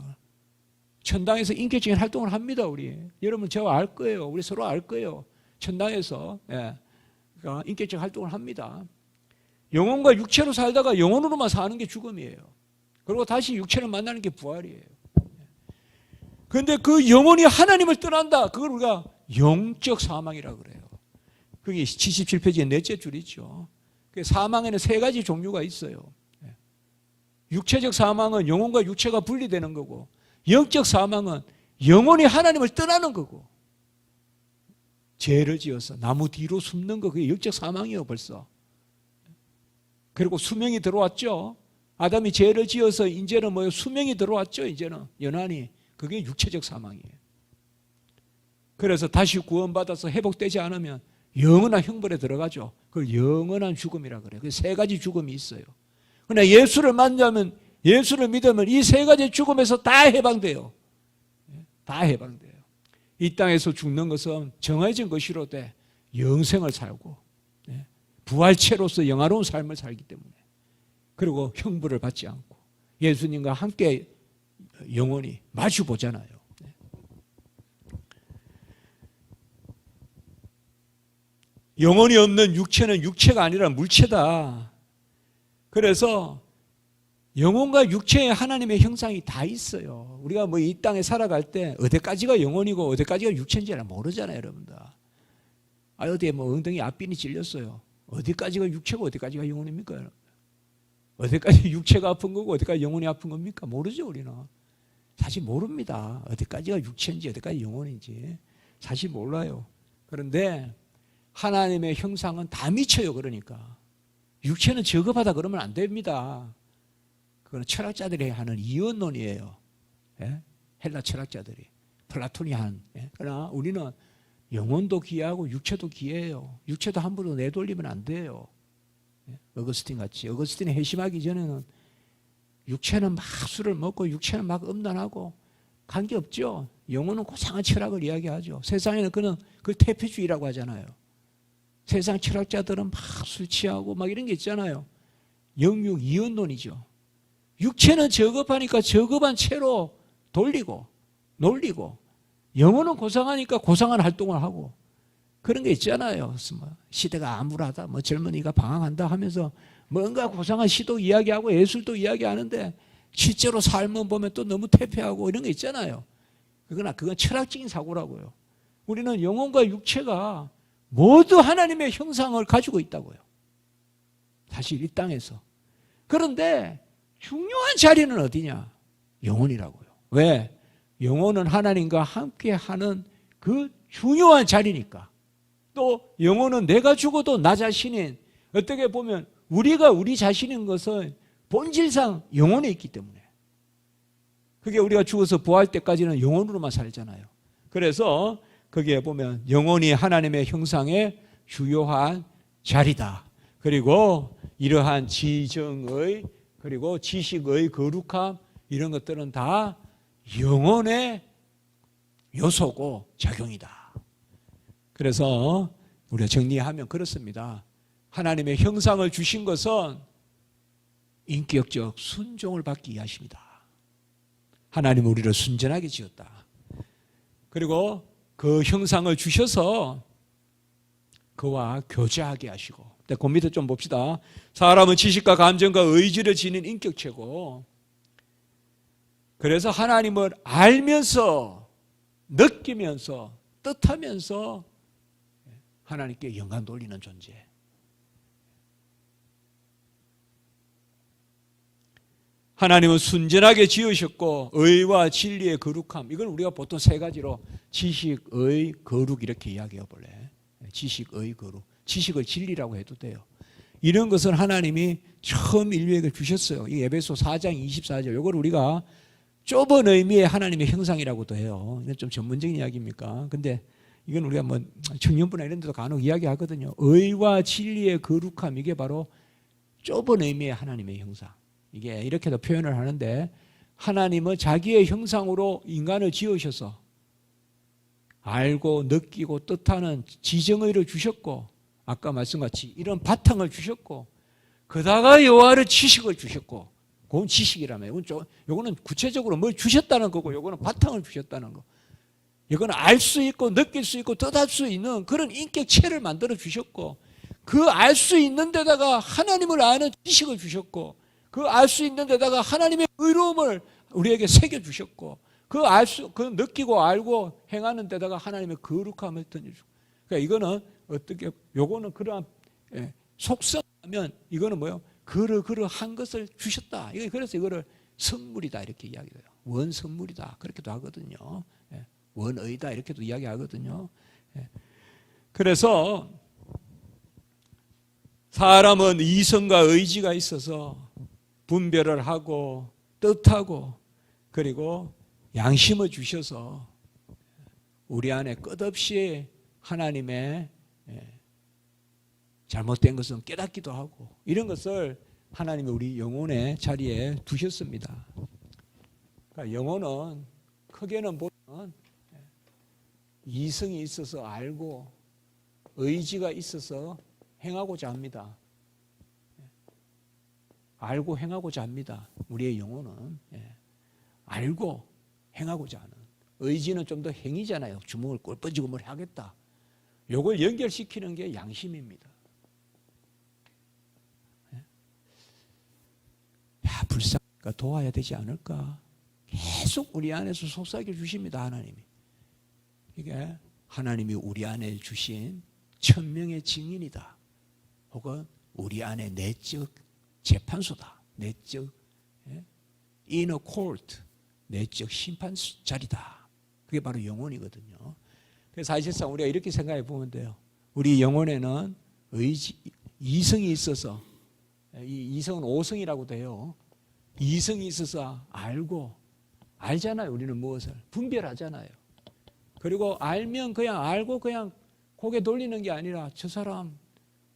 천당에서 인격적인 활동을 합니다. 우리 여러분 저와 알 거예요. 우리 서로 알 거예요. 천당에서 그러니까 인격적 활동을 합니다. 영혼과 육체로 살다가 영혼으로만 사는 게 죽음이에요. 그리고 다시 육체를 만나는 게 부활이에요. 그런데 그 영혼이 하나님을 떠난다, 그걸 우리가 영적 사망이라고 그래요. 그게 77페이지의 넷째 줄이죠. 사망에는 세 가지 종류가 있어요. 육체적 사망은 영혼과 육체가 분리되는 거고, 영적 사망은 영혼이 하나님을 떠나는 거고, 죄를 지어서 나무 뒤로 숨는 거, 그게 영적 사망이에요. 벌써. 그리고 수명이 들어왔죠. 아담이 죄를 지어서 이제는 뭐예요? 수명이 들어왔죠. 이제는 연한이. 그게 육체적 사망이에요. 그래서 다시 구원받아서 회복되지 않으면 영원한 형벌에 들어가죠. 그걸 영원한 죽음이라 그래요. 그 세 가지 죽음이 있어요. 그러나 예수를 만나면, 예수를 믿으면 이 세 가지 죽음에서 다 해방돼요. 다 해방돼요. 이 땅에서 죽는 것은 정해진 것이로되 영생을 살고 부활체로서 영화로운 삶을 살기 때문에, 그리고 형벌을 받지 않고 예수님과 함께 영원히 마주 보잖아요. 영혼이 없는 육체는 육체가 아니라 물체다. 그래서 영혼과 육체에 하나님의 형상이 다 있어요. 우리가 뭐 이 땅에 살아갈 때 어디까지가 영혼이고 어디까지가 육체인지 모르잖아요, 여러분들. 어디에 뭐 엉덩이 앞핀이 찔렸어요. 어디까지가 육체고 어디까지가 영혼입니까, 여러분? 어디까지 육체가 아픈 거고 어디까지 영혼이 아픈 겁니까? 모르죠, 우리는. 사실 모릅니다. 어디까지가 육체인지 어디까지 영혼인지 사실 몰라요. 그런데 하나님의 형상은 다 미쳐요. 그러니까 육체는 저급하다 그러면 안 됩니다. 그건 철학자들이 하는 이원론이에요. 헬라 철학자들이, 플라톤이 한. 그러나 우리는 영혼도 귀하고 육체도 귀해요. 육체도 함부로 내돌리면 안 돼요. 어거스틴 같이. 어거스틴이 회심하기 전에는 육체는 막 술을 먹고 육체는 막 음란하고 관계없죠. 영혼은 고상한 철학을 이야기하죠. 세상에는 그는 그걸 태폐주의라고 하잖아요. 세상 철학자들은 막 술 취하고 막 이런 게 있잖아요. 영육 이원론이죠. 육체는 저급하니까 저급한 채로 돌리고 놀리고, 영혼은 고상하니까 고상한 활동을 하고, 그런 게 있잖아요. 시대가 암울하다, 뭐 젊은이가 방황한다 하면서 뭔가 고상한 시도 이야기하고 예술도 이야기하는데 실제로 삶은 보면 또 너무 퇴폐하고 이런 게 있잖아요. 그건 철학적인 사고라고요. 우리는 영혼과 육체가 모두 하나님의 형상을 가지고 있다고요. 사실 이 땅에서. 그런데 중요한 자리는 어디냐? 영혼이라고요. 왜? 영혼은 하나님과 함께하는 그 중요한 자리니까. 또 영혼은 내가 죽어도 나 자신인, 어떻게 보면 우리가 우리 자신인 것은 본질상 영혼에 있기 때문에, 그게 우리가 죽어서 부활 때까지는 영혼으로만 살잖아요. 그래서 거기에 보면 영혼이 하나님의 형상의 주요한 자리다. 그리고 이러한 지정의 그리고 지식의 거룩함 이런 것들은 다 영혼의 요소고 작용이다. 그래서 우리가 정리하면 그렇습니다. 하나님의 형상을 주신 것은 인격적 순종을 받기 위하십니다. 하나님은 우리를 순전하게 지었다. 그리고 그 형상을 주셔서 그와 교제하게 하시고, 그 밑에 좀 봅시다. 사람은 지식과 감정과 의지를 지닌 인격체고, 그래서 하나님을 알면서 느끼면서 뜻하면서 하나님께 영광 돌리는 존재. 하나님은 순전하게 지으셨고 의와 진리의 거룩함, 이걸 우리가 보통 세 가지로 지식, 의, 거룩 이렇게 이야기해 볼래. 지식, 의, 거룩. 지식을 진리라고 해도 돼요. 이런 것은 하나님이 처음 인류에게 주셨어요. 이 에베소 4장 24절, 이걸 우리가 좁은 의미의 하나님의 형상이라고도 해요. 이건 좀 전문적인 이야기입니까? 근데 이건 우리가 뭐 청년부나 이런 데도 간혹 이야기하거든요. 의와 진리의 거룩함, 이게 바로 좁은 의미의 하나님의 형상. 이게 이렇게도 표현을 하는데, 하나님은 자기의 형상으로 인간을 지으셔서 알고 느끼고 뜻하는 지정의를 주셨고, 아까 말씀같이 이런 바탕을 주셨고, 그다가 여호와를 지식을 주셨고, 그건 지식이라며. 이거는 구체적으로 뭘 주셨다는 거고, 이거는 바탕을 주셨다는 거. 이거는 알 수 있고 느낄 수 있고 뜻할 수 있는 그런 인격체를 만들어 주셨고, 그 알 수 있는 데다가 하나님을 아는 지식을 주셨고, 그 알 수 있는 데다가 하나님의 의로움을 우리에게 새겨 주셨고, 그 느끼고 알고 행하는 데다가 하나님의 거룩함을 던져주고. 그러니까 이거는 어떻게, 요거는 그러한 속성하면 이거는 뭐예요? 그러한 것을 주셨다. 그래서 이거를 선물이다 이렇게 이야기해요. 원 선물이다 그렇게도 하거든요. 원의다 이렇게도 이야기하거든요. 그래서 사람은 이성과 의지가 있어서 분별을 하고 뜻하고 그리고 양심을 주셔서 우리 안에 끝없이 하나님의 잘못된 것은 깨닫기도 하고, 이런 것을 하나님이 우리 영혼의 자리에 두셨습니다. 그러니까 영혼은 크게는 보면 이성이 있어서 알고 의지가 있어서 행하고자 합니다. 알고 행하고자 합니다. 우리의 영혼은 알고 행하고자 하는. 의지는 좀 더 행위잖아요. 주먹을 꼴 뻗지고 뭘 하겠다. 요걸 연결시키는 게 양심입니다. 야, 불쌍하니까 도와야 되지 않을까? 계속 우리 안에서 속삭여 주십니다. 하나님이. 이게 하나님이 우리 안에 주신 천명의 증인이다. 혹은 우리 안에 내적 재판소다. 내적 inner court, 내적 심판 자리다. 그게 바로 영혼이거든요. 그래서 사실상 우리가 이렇게 생각해 보면 돼요. 우리 영혼에는 이성이 있어서, 이 이성은 오성이라고도 해요. 이성이 있어서 알잖아요. 우리는 무엇을 분별하잖아요. 그리고 알면 그냥 알고 그냥 고개 돌리는 게 아니라, 저 사람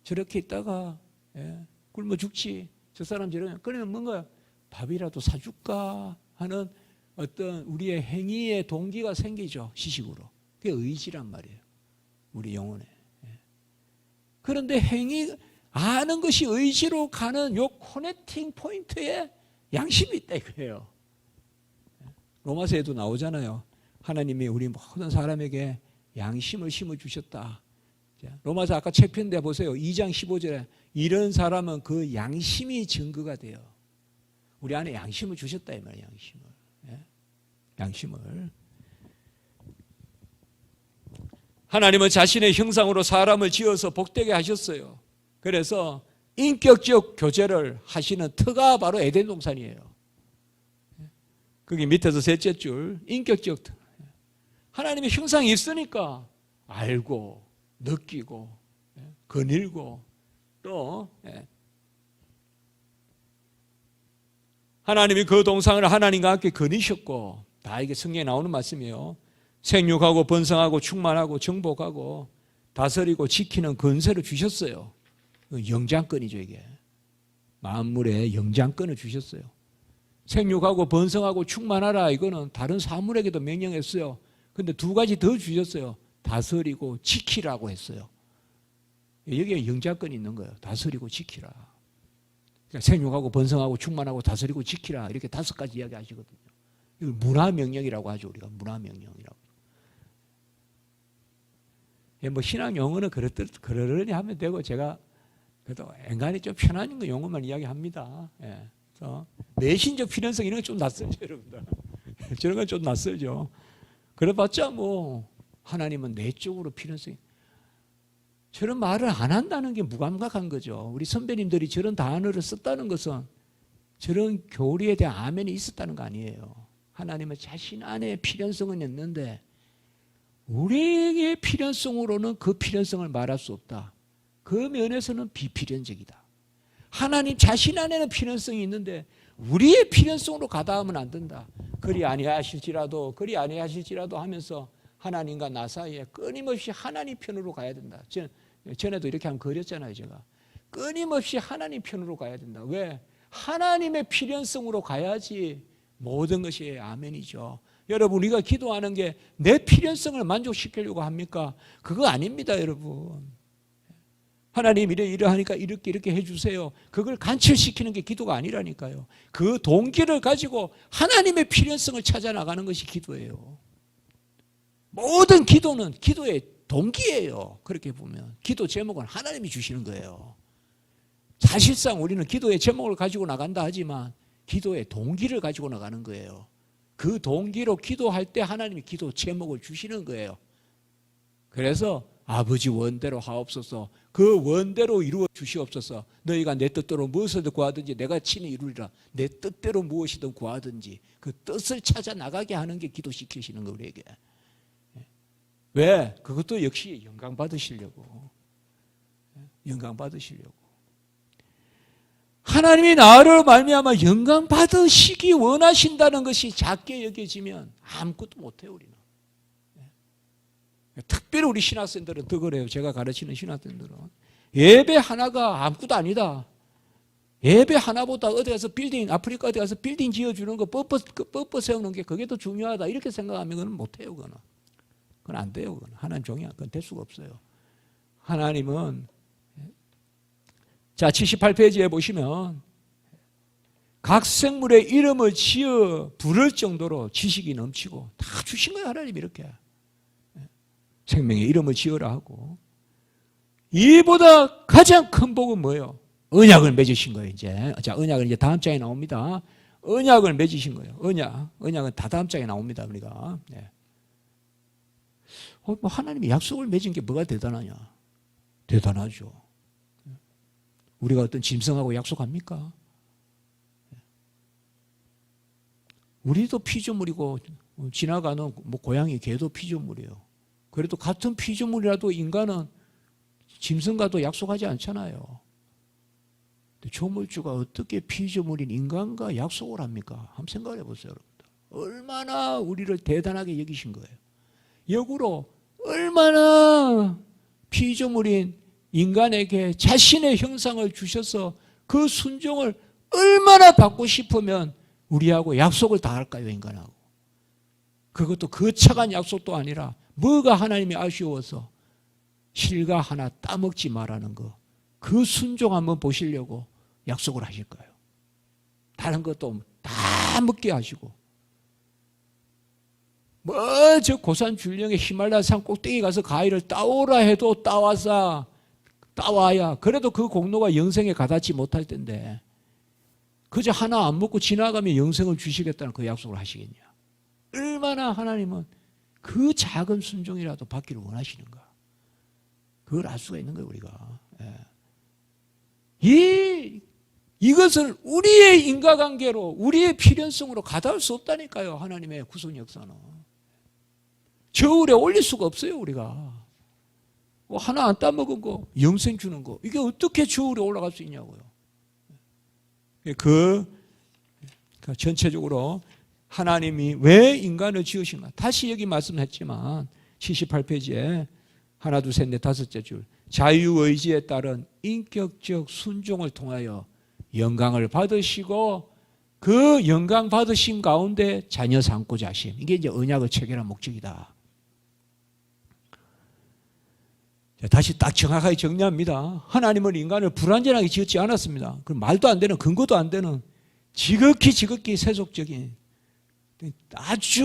저렇게 있다가 굶어 죽지, 저 사람 저러면, 그러면 뭔가 밥이라도 사줄까 하는 어떤 우리의 행위의 동기가 생기죠. 시식으로. 그게 의지란 말이에요. 우리 영혼에. 그런데 아는 것이 의지로 가는 요 커넥팅 포인트에 양심이 있다 이거예요. 로마서에도 나오잖아요. 하나님이 우리 모든 사람에게 양심을 심어주셨다. 로마서 아까 책 편 데 보세요. 2장 15절에 이런 사람은 그 양심이 증거가 돼요. 우리 안에 양심을 주셨다 이 말이에요. 양심을. 하나님은 자신의 형상으로 사람을 지어서 복되게 하셨어요. 그래서 인격적 교제를 하시는 터가 바로 에덴 동산이에요. 거기 밑에서 셋째 줄, 인격적 터. 하나님의 형상이 있으니까 알고 느끼고 거닐고 또 하나님이 그 동상을 하나님과 함께 거니셨고, 다 이게 성경에 나오는 말씀이에요. 생육하고 번성하고 충만하고 정복하고 다스리고 지키는 권세를 주셨어요. 영장권이죠, 이게. 만물에 영장권을 주셨어요. 생육하고 번성하고 충만하라, 이거는 다른 사물에게도 명령했어요. 근데 두 가지 더 주셨어요. 다스리고 지키라고 했어요. 여기에 영장권이 있는 거예요. 다스리고 지키라. 그러니까 생육하고 번성하고 충만하고 다스리고 지키라, 이렇게 5가지 이야기 하시거든요. 이걸 문화명령이라고 하죠. 우리가 문화명령이라고. 뭐 신앙 용어는 그러려니 하면 되고, 제가 그래도 엔간히 좀 편한 용어만 이야기합니다. 예. 그래서 내신적 필연성 이런 건 좀 낯설죠, 여러분들. 저런 건 좀 낯설죠. 그래봤자 뭐 하나님은 내적으로 필연성이, 저런 말을 안 한다는 게 무감각한 거죠. 우리 선배님들이 저런 단어를 썼다는 것은 저런 교리에 대한 아멘이 있었다는 거 아니에요. 하나님은 자신 안에 필연성은 있는데 우리에게 필연성으로는 그 필연성을 말할 수 없다. 그 면에서는 비필연적이다. 하나님 자신 안에는 필연성이 있는데 우리의 필연성으로 가다 하면 안 된다. 그리 아니하실지라도 하면서 하나님과 나 사이에 끊임없이 하나님 편으로 가야 된다. 전에도 이렇게 한번 그렸잖아요, 제가. 끊임없이 하나님 편으로 가야 된다. 왜? 하나님의 필연성으로 가야지 모든 것이 아멘이죠. 여러분, 우리가 기도하는 게 내 필연성을 만족시키려고 합니까? 그거 아닙니다, 여러분. 하나님 이러하니까 이렇게 해주세요. 그걸 관철시키는 게 기도가 아니라니까요. 그 동기를 가지고 하나님의 필연성을 찾아 나가는 것이 기도예요. 모든 기도는 기도의 동기예요. 그렇게 보면 기도 제목은 하나님이 주시는 거예요. 사실상 우리는 기도의 제목을 가지고 나간다 하지만 기도의 동기를 가지고 나가는 거예요. 그 동기로 기도할 때 하나님이 기도 제목을 주시는 거예요. 그래서 아버지 원대로 하옵소서, 그 원대로 이루어 주시옵소서. 너희가 내 뜻대로 무엇이든 구하든지 내가 친히 이루리라. 내 뜻대로 무엇이든 구하든지 그 뜻을 찾아 나가게 하는 게 기도시키시는 거, 우리에게. 왜? 그것도 역시 영광 받으시려고. 영광 받으시려고. 하나님이 나를 말미암아 영광 받으시기 원하신다는 것이 작게 여겨지면 아무것도 못해요, 우리는. 특별히 우리 신학생들은 더 그래요. 제가 가르치는 신학생들은 예배 하나가 아무것도 아니다. 예배 하나보다 어디 가서 아프리카 어디 가서 빌딩 지어주는 거, 뻣뻣 세우는 게 그게 더 중요하다, 이렇게 생각하면 그건 못해요. 그건 안 돼요. 그건 하나님 종이 그건 될 수가 없어요. 하나님은, 자, 78페이지에 보시면 각 생물의 이름을 지어 부를 정도로 지식이 넘치고 다 주신 거예요. 하나님이 이렇게 생명의 이름을 지어라 하고, 이보다 가장 큰 복은 뭐예요? 언약을 맺으신 거예요. 이제 자, 언약은 이제 다음 장에 나옵니다. 언약을 맺으신 거예요. 언약은 다 다음 장에 나옵니다. 우리가 뭐 하나님이 약속을 맺은 게 뭐가 대단하냐? 대단하죠. 우리가 어떤 짐승하고 약속합니까? 우리도 피조물이고 지나가는 뭐 고양이, 개도 피조물이에요. 그래도 같은 피조물이라도 인간은 짐승과도 약속하지 않잖아요. 근데 조물주가 어떻게 피조물인 인간과 약속을 합니까? 한번 생각해 보세요, 여러분들. 얼마나 우리를 대단하게 여기신 거예요. 역으로 얼마나 피조물인 인간에게 자신의 형상을 주셔서 그 순종을 얼마나 받고 싶으면 우리하고 약속을 다 할까요, 인간하고? 그것도 거창한 약속도 아니라 뭐가 하나님이 아쉬워서 실과 하나 따먹지 말라는 거, 그 순종 한번 보시려고 약속을 하실 거예요. 다른 것도 다 먹게 하시고, 저 고산 줄령에 히말라야 산 꼭대기 가서 가위를 따오라 해도 따와야 그래도 그 공로가 영생에 가닿지 못할 텐데 그저 하나 안 먹고 지나가면 영생을 주시겠다는 그 약속을 하시겠냐? 얼마나 하나님은 그 작은 순종이라도 받기를 원하시는가? 그걸 알 수가 있는 거예요, 우리가. 이것을 우리의 인과관계로, 우리의 필연성으로 가다할 수 없다니까요, 하나님의 구속 역사는. 저울에 올릴 수가 없어요, 우리가. 하나 안 따먹은 거, 영생 주는 거, 이게 어떻게 저울에 올라갈 수 있냐고요. 전체적으로 하나님이 왜 인간을 지으신가? 다시 여기 말씀했지만 78페이지에 하나, 둘, 셋, 넷, 다섯째 줄. 자유의지에 따른 인격적 순종을 통하여 영광을 받으시고 그 영광 받으심 가운데 자녀 삼고자 하심. 이게 이제 언약을 체결한 목적이다. 다시 딱 정확하게 정리합니다. 하나님은 인간을 불완전하게 지었지 않았습니다. 그럼 말도 안 되는, 근거도 안 되는 지극히 세속적인 아주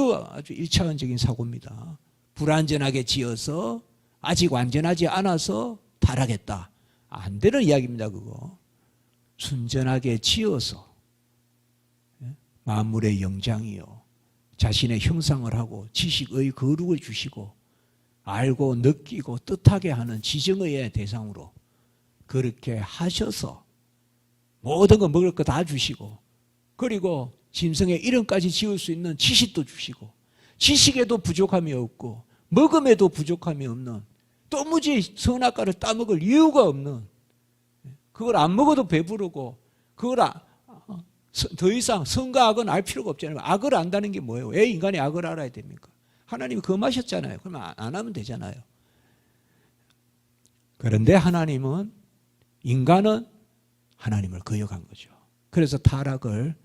1차원적인 사고입니다. 불완전하게 지어서 아직 완전하지 않아서 타락했다. 안 되는 이야기입니다. 그거. 순전하게 지어서 만물의 영장이요 자신의 형상을 하고 지식의 거룩을 주시고 알고 느끼고 뜻하게 하는 지정의의 대상으로 그렇게 하셔서 모든 거 먹을 거 다 주시고 그리고 짐승의 이름까지 지을 수 있는 지식도 주시고 지식에도 부족함이 없고 먹음에도 부족함이 없는 도무지 선악과를 따먹을 이유가 없는 그걸 안 먹어도 배부르고 그걸 더 이상 선과 악은 알 필요가 없잖아요. 악을 안다는 게 뭐예요? 왜 인간이 악을 알아야 됩니까? 하나님이 금하셨잖아요. 그러면 안 하면 되잖아요. 그런데 하나님은 인간은 하나님을 거역한 거죠. 그래서 타락을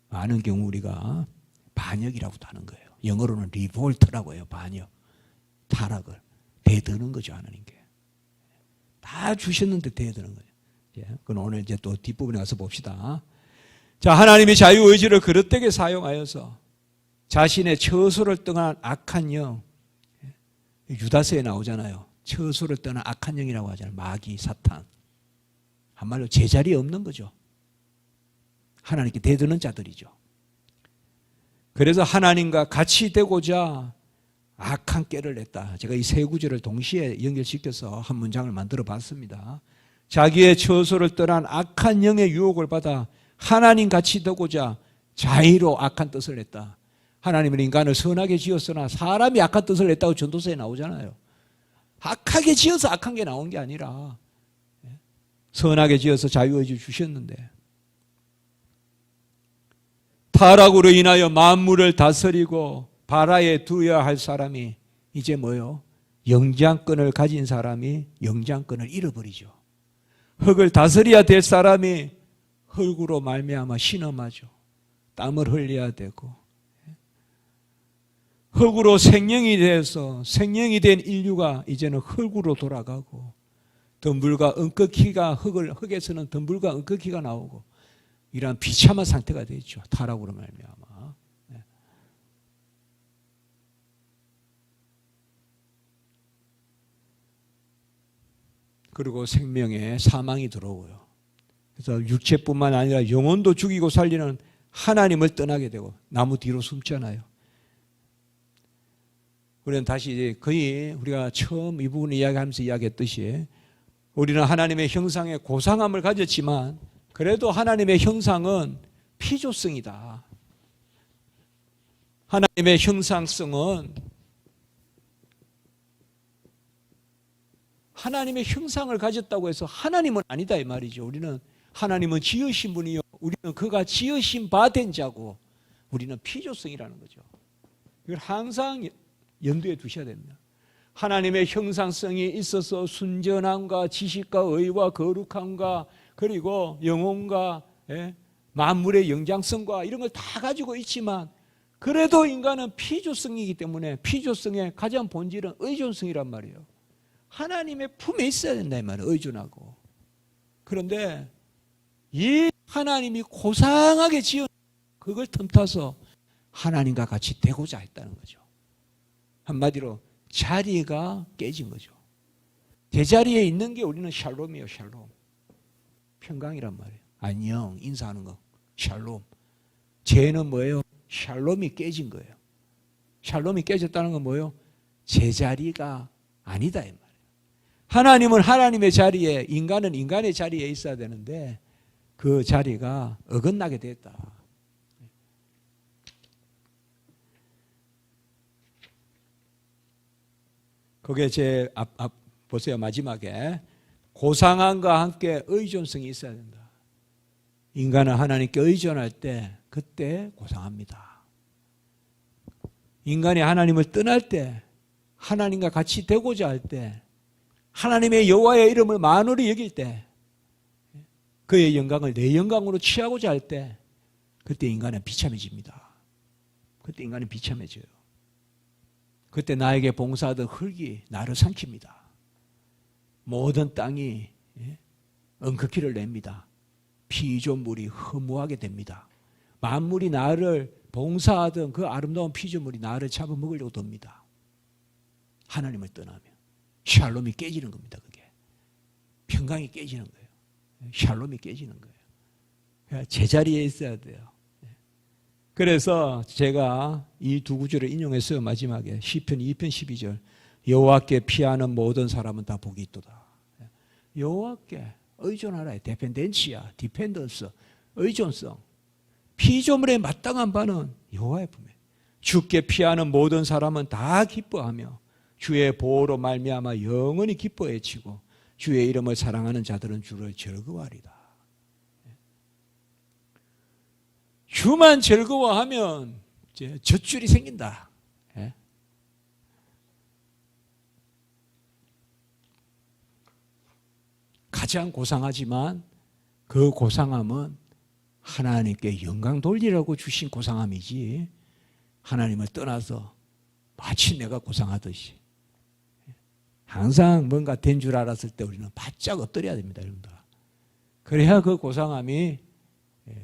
많은 경우 우리가 반역이라고도 하는 거예요. 영어로는 리볼트라고 해요. 반역. 타락을 대드는 거죠. 하나님께. 다 주셨는데 대드는 거예요. 그건 오늘 이제 또 뒷부분에 가서 봅시다. 자, 하나님이 자유의지를 그릇되게 사용하여서 자신의 처소를 떠난 악한 영, 유다서에 나오잖아요. 처소를 떠난 악한 영이라고 하잖아요. 마귀, 사탄. 한말로 제자리에 없는 거죠. 하나님께 대드는 자들이죠. 그래서 하나님과 같이 되고자 악한 깨를 냈다. 제가 이 세 구절을 동시에 연결시켜서 한 문장을 만들어 봤습니다. 자기의 처소를 떠난 악한 영의 유혹을 받아 하나님 같이 되고자 자의로 악한 뜻을 냈다. 하나님은 인간을 선하게 지었으나 사람이 악한 뜻을 냈다고 전도서에 나오잖아요. 악하게 지어서 악한 게 나온 게 아니라 선하게 지어서 자유의지 주셨는데 타락으로 인하여 만물을 다스리고 바라에 두어야 할 사람이 이제 뭐요? 영장권을 가진 사람이 영장권을 잃어버리죠. 흙을 다스려야 될 사람이 흙으로 말미암아 신음하죠. 땀을 흘려야 되고 흙으로 생명이 돼서 생명이 된 인류가 이제는 흙으로 돌아가고 덤불과 엉겅퀴가 흙에서는 덤불과 엉겅퀴가 나오고 이러한 비참한 상태가 되죠. 타락으로 말미암아. 그리고 생명에 사망이 들어오고요. 그래서 육체뿐만 아니라 영혼도 죽이고 살리는 하나님을 떠나게 되고 나무 뒤로 숨잖아요. 우리는 다시 거의 우리가 처음 이 부분을 이야기하면서 이야기했듯이 우리는 하나님의 형상의 고상함을 가졌지만 그래도 하나님의 형상은 피조성이다. 하나님의 형상성은 하나님의 형상을 가졌다고 해서 하나님은 아니다 이 말이죠. 우리는 하나님은 지으신 분이요. 우리는 그가 지으신 바 된 자고 우리는 피조성이라는 거죠. 이걸 항상 염두에 두셔야 됩니다. 하나님의 형상성이 있어서 순전함과 지식과 의와 거룩함과 그리고 영혼과 만물의 영장성과 이런 걸 다 가지고 있지만 그래도 인간은 피조성이기 때문에 피조성의 가장 본질은 의존성이란 말이에요. 하나님의 품에 있어야 된다 이 말이에요. 의존하고. 그런데 이 하나님이 고상하게 지은 그걸 틈타서 하나님과 같이 되고자 했다는 거죠. 한마디로 자리가 깨진 거죠. 제자리에 있는 게 우리는 샬롬이에요. 샬롬. 평강이란 말이에요. 안녕 인사하는 거. 샬롬. 죄는 뭐예요? 샬롬이 깨진 거예요. 샬롬이 깨졌다는 건 뭐예요? 제자리가 아니다 이 말이에요. 하나님은 하나님의 자리에 인간은 인간의 자리에 있어야 되는데 그 자리가 어긋나게 됐다. 그게 제 보세요. 마지막에 고상함과 함께 의존성이 있어야 된다. 인간은 하나님께 의존할 때 그때 고상합니다. 인간이 하나님을 떠날 때 하나님과 같이 되고자 할 때 하나님의 여호와의 이름을 만으로 여길 때, 그의 영광을 내 영광으로 취하고자 할 때, 그때 인간은 비참해집니다. 그때 인간은 비참해져요. 그때 나에게 봉사하던 흙이 나를 삼킵니다. 모든 땅이 엉크키를 냅니다. 피조물이 허무하게 됩니다. 만물이 나를 봉사하던 그 아름다운 피조물이 나를 잡아먹으려고 듭니다. 하나님을 떠나면 샬롬이 깨지는 겁니다. 그게 평강이 깨지는 거예요. 샬롬이 깨지는 거예요. 제자리에 있어야 돼요. 그래서 제가 이 두 구절을 인용했어요. 마지막에 시편 2편 12절, 여호와께 피하는 모든 사람은 다 복이 있도다. 여호와께 의존하라. 데펜덴치아, 디펜던스, 의존성. 피조물에 마땅한 바는 여호와의 품에. 주께 피하는 모든 사람은 다 기뻐하며 주의 보호로 말미암아 영원히 기뻐해 치고 주의 이름을 사랑하는 자들은 주를 즐거워하리다. 주만 즐거워하면 이제 젖줄이 생긴다. 가장 고상하지만 그 고상함은 하나님께 영광 돌리라고 주신 고상함이지, 하나님을 떠나서 마치 내가 고상하듯이 항상 뭔가 된 줄 알았을 때 우리는 바짝 엎드려야 됩니다, 여러분들. 그래야 그 고상함이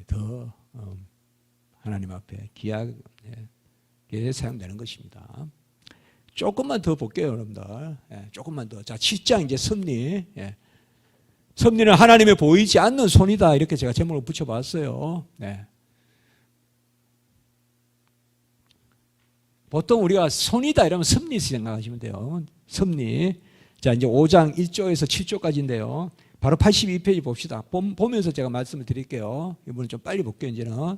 더 하나님 앞에 귀하게 사용되는 것입니다. 조금만 더 볼게요, 여러분들. 조금만 더. 자, 7장 이제 섭리. 섭리는 하나님의 보이지 않는 손이다, 이렇게 제가 제목을 붙여봤어요. 보통 우리가 손이다 이러면 섭리 생각하시면 돼요. 섭리. 자, 이제 5장 1조에서 7조까지인데요. 바로 82페이지 봅시다. 보면서 제가 말씀을 드릴게요. 이번엔 좀 빨리 볼게요, 이제는.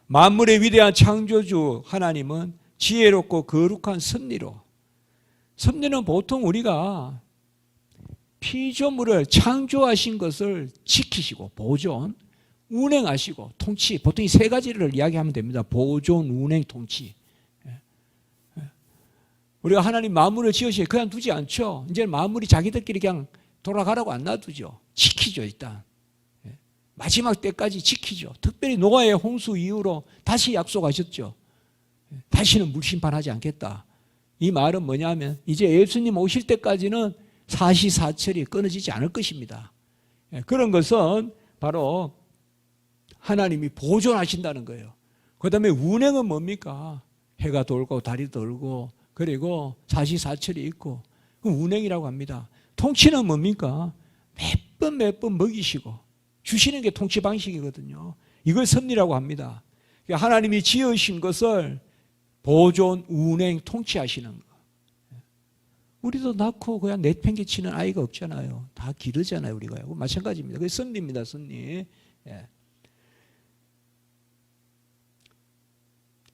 만물의 위대한 창조주 하나님은 지혜롭고 거룩한 섭리로. 섭리는 보통 우리가 피조물을 창조하신 것을 지키시고 보존, 운행하시고 통치, 보통 이 세 가지를 이야기하면 됩니다. 보존, 운행, 통치. 우리가 하나님 만물을 지으시에 그냥 두지 않죠. 이제 만물이 자기들끼리 그냥 돌아가라고 안 놔두죠. 지키죠, 일단. 마지막 때까지 지키죠. 특별히 노아의 홍수 이후로 다시 약속하셨죠. 다시는 물심판하지 않겠다. 이 말은 뭐냐면 이제 예수님 오실 때까지는 사시사철이 끊어지지 않을 것입니다. 그런 것은 바로 하나님이 보존하신다는 거예요. 그 다음에 운행은 뭡니까? 해가 돌고 달이 돌고 그리고 사시사철이 있고 운행이라고 합니다. 통치는 뭡니까? 몇 번 먹이시고 주시는 게 통치 방식이거든요. 이걸 섭리라고 합니다. 하나님이 지으신 것을 보존, 운행, 통치하시는 거. 우리도 낳고 그냥 내팽개치는 아이가 없잖아요. 다 기르잖아요, 우리가. 마찬가지입니다. 그게 섭리입니다, 섭리.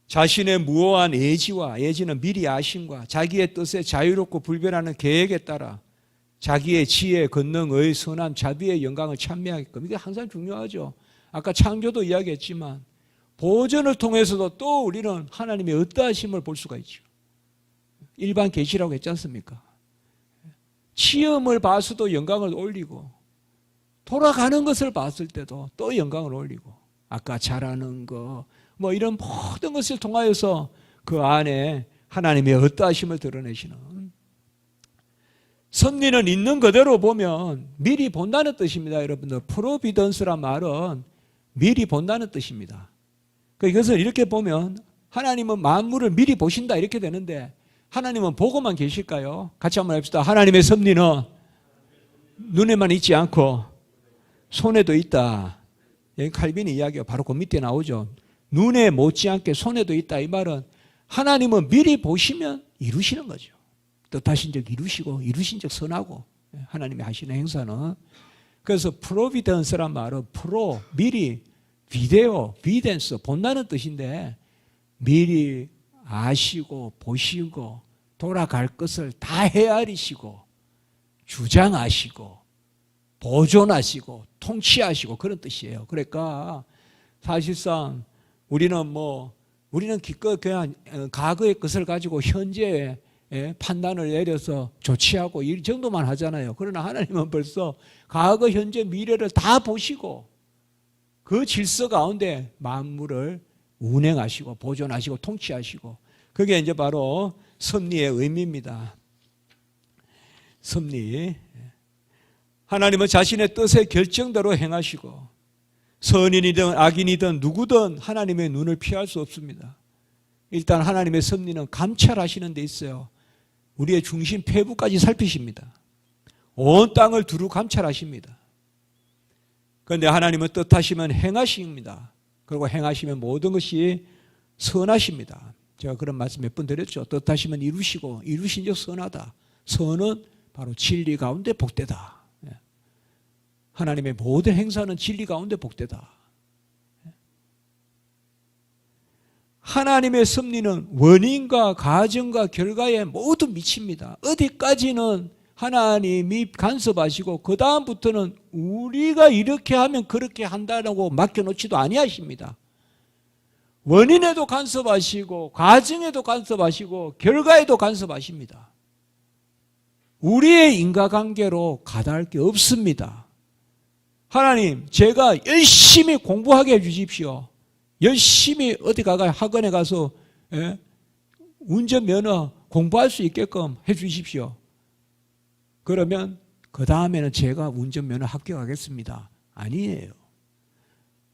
자신의 무오한 예지는 미리 아심과 자기의 뜻에 자유롭고 불변하는 계획에 따라 자기의 지혜, 권능의 선함, 자비의 영광을 찬미하게끔. 이게 항상 중요하죠. 아까 창조도 이야기했지만 보존을 통해서도 또 우리는 하나님의 어떠하심을 볼 수가 있죠. 일반 계시라고 했지 않습니까? 치험을 봐서도 영광을 올리고 돌아가는 것을 봤을 때도 또 영광을 올리고 아까 잘하는 거 뭐 이런 모든 것을 통하여서 그 안에 하나님의 어떠하심을 드러내시는 섭리는 있는 그대로 보면 미리 본다는 뜻입니다. 여러분들, 프로비던스란 말은 미리 본다는 뜻입니다. 이것을 이렇게 보면 하나님은 만물을 미리 보신다 이렇게 되는데 하나님은 보고만 계실까요? 같이 한번 해봅시다. 하나님의 섭리는 눈에만 있지 않고 손에도 있다. 여기 칼빈의 이야기가 바로 그 밑에 나오죠. 눈에 못지않게 손에도 있다. 이 말은 하나님은 미리 보시면 이루시는 거죠. 뜻하신 적 이루시고 이루신 적 선하고 하나님이 하시는 행사는. 그래서 프로비던스란 말은 프로, 미리, 비덴스, 본다는 뜻인데 미리 아시고 보시고 돌아갈 것을 다 헤아리시고 주장하시고 보존하시고 통치하시고 그런 뜻이에요. 그러니까 사실상 우리는 기껏 그냥 과거의 것을 가지고 현재에 판단을 내려서 조치하고 이 정도만 하잖아요. 그러나 하나님은 벌써 과거, 현재, 미래를 다 보시고 그 질서 가운데 만물을 운행하시고 보존하시고 통치하시고, 그게 이제 바로 섭리의 의미입니다. 섭리. 하나님은 자신의 뜻의 결정대로 행하시고 선인이든 악인이든 누구든 하나님의 눈을 피할 수 없습니다. 일단 하나님의 섭리는 감찰하시는 데 있어요. 우리의 중심 폐부까지 살피십니다. 온 땅을 두루 감찰하십니다. 그런데 하나님은 뜻하시면 행하십니다. 그리고 행하시면 모든 것이 선하십니다. 제가 그런 말씀 몇 번 드렸죠. 뜻하시면 이루시고 이루신 즉 선하다. 선은 바로 진리 가운데 복되다. 하나님의 모든 행사는 진리 가운데 복되다. 하나님의 섭리는 원인과 과정과 결과에 모두 미칩니다. 어디까지는 하나님이 간섭하시고 그 다음부터는 우리가 이렇게 하면 그렇게 한다라고 맡겨놓지도 아니하십니다. 원인에도 간섭하시고 과정에도 간섭하시고 결과에도 간섭하십니다. 우리의 인과관계로 가다할 게 없습니다. 하나님, 제가 열심히 공부하게 해주십시오. 열심히 어디 가가 학원에 가서 운전면허 공부할 수 있게끔 해주십시오. 그러면 그 다음에는 제가 운전면허 합격하겠습니다. 아니에요.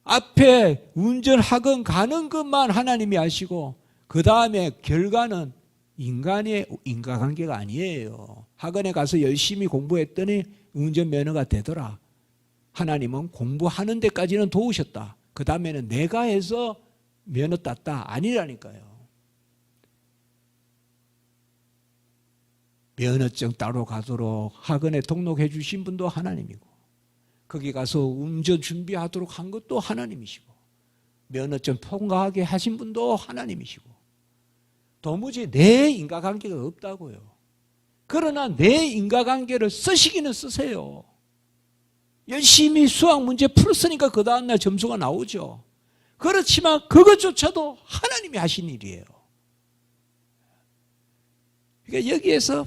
앞에 운전학원 가는 것만 하나님이 아시고 그 다음에 결과는 인간의 인과관계가 아니에요. 학원에 가서 열심히 공부했더니 운전면허가 되더라. 하나님은 공부하는 데까지는 도우셨다. 그 다음에는 내가 해서 면허 땄다. 아니라니까요. 면허증 따로 가도록 학원에 등록해 주신 분도 하나님이고, 거기 가서 운전 준비하도록 한 것도 하나님이시고, 면허증 통과하게 하신 분도 하나님이시고, 도무지 내 인과관계가 없다고요. 그러나 내 인과관계를 쓰시기는 쓰세요. 열심히 수학 문제 풀었으니까 그 다음날 점수가 나오죠. 그렇지만 그것조차도 하나님이 하신 일이에요. 그러니까 여기에서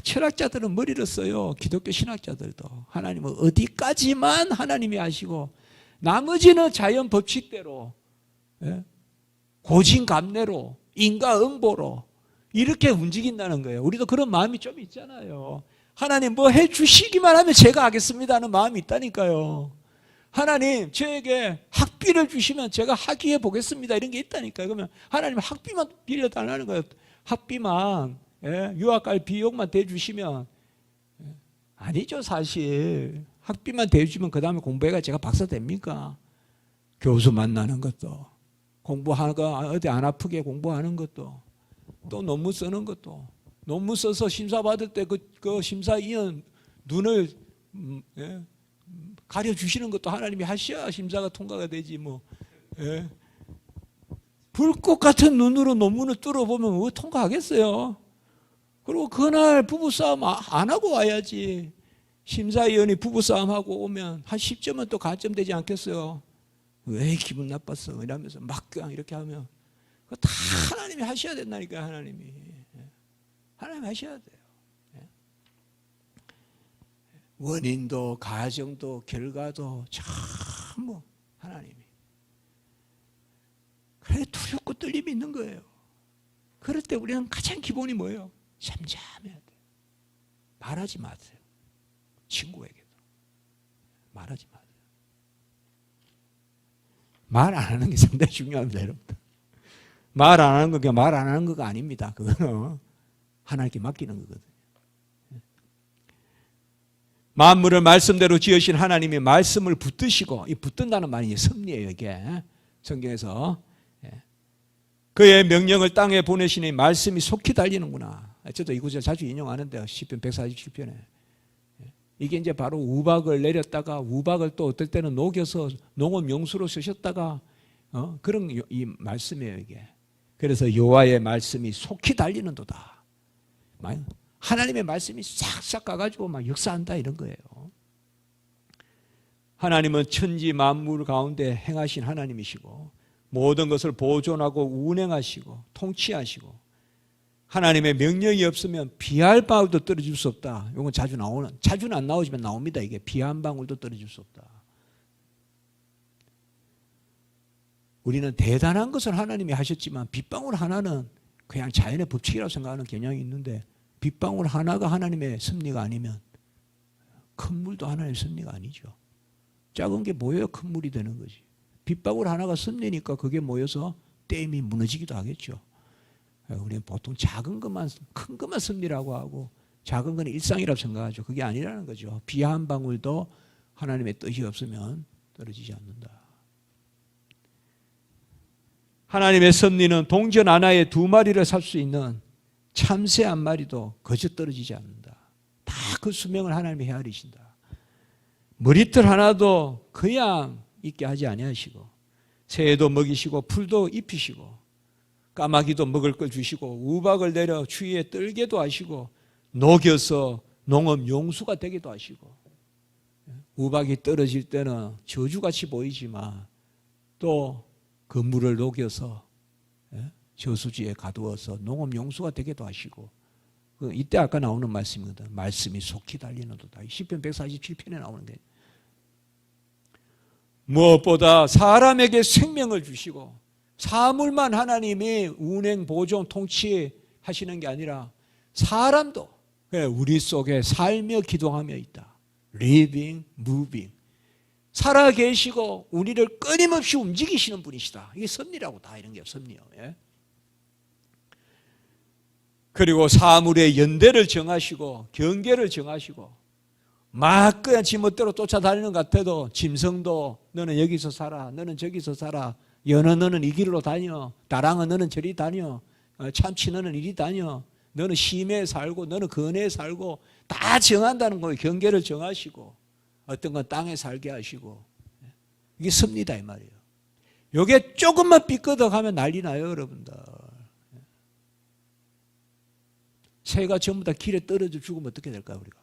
철학자들은 머리를 써요. 기독교 신학자들도. 하나님은 어디까지만 하나님이 하시고 나머지는 자연 법칙대로, 고진감래로, 인과응보로 이렇게 움직인다는 거예요. 우리도 그런 마음이 좀 있잖아요. 하나님 뭐 해주시기만 하면 제가 하겠습니다 하는 마음이 있다니까요. 하나님 저에게 학비를 주시면 제가 학위해 보겠습니다 이런 게 있다니까요. 그러면 하나님 학비만 빌려달라는 거예요. 학비만, 유학 갈 비용만 대주시면. 아니죠. 사실 학비만 대주시면 그 다음에 공부해가 제가 박사 됩니까? 교수 만나는 것도, 공부하가 어디 안 아프게 공부하는 것도, 또 논문 쓰는 것도, 논문 써서 심사 받을 때 그 심사위원 눈을 가려주시는 것도 하나님이 하셔야 심사가 통과가 되지 뭐. 불꽃 같은 눈으로 논문을 뚫어보면 왜 통과하겠어요? 그리고 그날 부부싸움 안 하고 와야지. 심사위원이 부부싸움하고 오면 한 10점은 또 가점 되지 않겠어요? 왜 기분 나빴어? 이러면서 막 그냥 이렇게 하면 그거 다 하나님이 하셔야 된다니까요. 하나님이 하셔야 돼요. 원인도 과정도 결과도 전부 하나님이. 그래 두렵고 떨림이 있는 거예요. 그럴 때 우리는 가장 기본이 뭐예요? 잠잠해야 돼요. 말하지 마세요. 친구에게도 말하지 마세요. 말 안 하는 게 상당히 중요합니다, 여러분들. 말 안 하는 거 말 안 하는 거가 아닙니다. 그거는 하나님께 맡기는 거거든요. 만물을 말씀대로 지으신 하나님이 말씀을 붙드시고, 이 붙든다는 말이 섭리예요. 이게 성경에서 그의 명령을 땅에 보내시니 말씀이 속히 달리는구나. 저도 이 구절 자주 인용하는데요. 시편 147편에 이게 이제 바로 우박을 내렸다가 우박을 또 어떨 때는 녹여서 농업 용수로 쓰셨다가 그런 이 말씀이에요. 이게 그래서 여호와의 말씀이 속히 달리는도다. 하나님의 말씀이 싹싹 가가지고 막 역사한다 이런 거예요. 하나님은 천지 만물 가운데 행하신 하나님이시고 모든 것을 보존하고 운행하시고 통치하시고 하나님의 명령이 없으면 비 한 방울도 떨어질 수 없다. 이건 자주는 안 나오지만 나옵니다. 이게 비 한 방울도 떨어질 수 없다. 우리는 대단한 것을 하나님이 하셨지만 빗방울 하나는 그냥 자연의 법칙이라고 생각하는 경향이 있는데, 빗방울 하나가 하나님의 섭리가 아니면 큰 물도 하나님의 섭리가 아니죠. 작은 게 모여야 큰 물이 되는 거지. 빗방울 하나가 섭리니까 그게 모여서 댐이 무너지기도 하겠죠. 우리는 보통 작은 것만, 큰 것만 섭리라고 하고 작은 건 일상이라고 생각하죠. 그게 아니라는 거죠. 비 한 방울도 하나님의 뜻이 없으면 떨어지지 않는다. 하나님의 섭리는 동전 하나에 2마리를 살 수 있는 참새 한 마리도 거저 떨어지지 않는다. 다 그 수명을 하나님이 헤아리신다. 머리털 하나도 그냥 있게 하지 아니하시고, 새도 먹이시고 풀도 입히시고, 까마귀도 먹을 걸 주시고, 우박을 내려 추위에 떨게도 하시고, 녹여서 농업 용수가 되기도 하시고, 우박이 떨어질 때는 저주같이 보이지만 또 그 물을 녹여서 저수지에 가두어서 농업 용수가 되기도 하시고, 이때 아까 나오는 말씀이거든. 말씀이 속히 달리는도다. 시편 147편에 나오는 게, 무엇보다 사람에게 생명을 주시고, 사물만 하나님이 운행, 보존, 통치하시는 게 아니라 사람도 우리 속에 살며 기도하며 있다. Living, moving. 살아 계시고 우리를 끊임없이 움직이시는 분이시다. 이게 섭리라고, 다 이런 게 섭리요. 예? 그리고 사물의 연대를 정하시고 경계를 정하시고, 막 그냥 지멋대로 쫓아다니는 것 같아도 짐승도 너는 여기서 살아, 너는 저기서 살아, 연어 너는 이 길로 다녀, 다랑어 너는 저리 다녀, 참치 너는 이리 다녀, 너는 심해에 살고 너는 건해에 살고, 다 정한다는 거예요. 경계를 정하시고 어떤 건 땅에 살게 하시고. 이게 섭리다 이 말이에요. 이게 조금만 삐끄덕하면 난리 나요, 여러분들. 새가 전부 다 길에 떨어져 죽으면 어떻게 될까요, 우리가?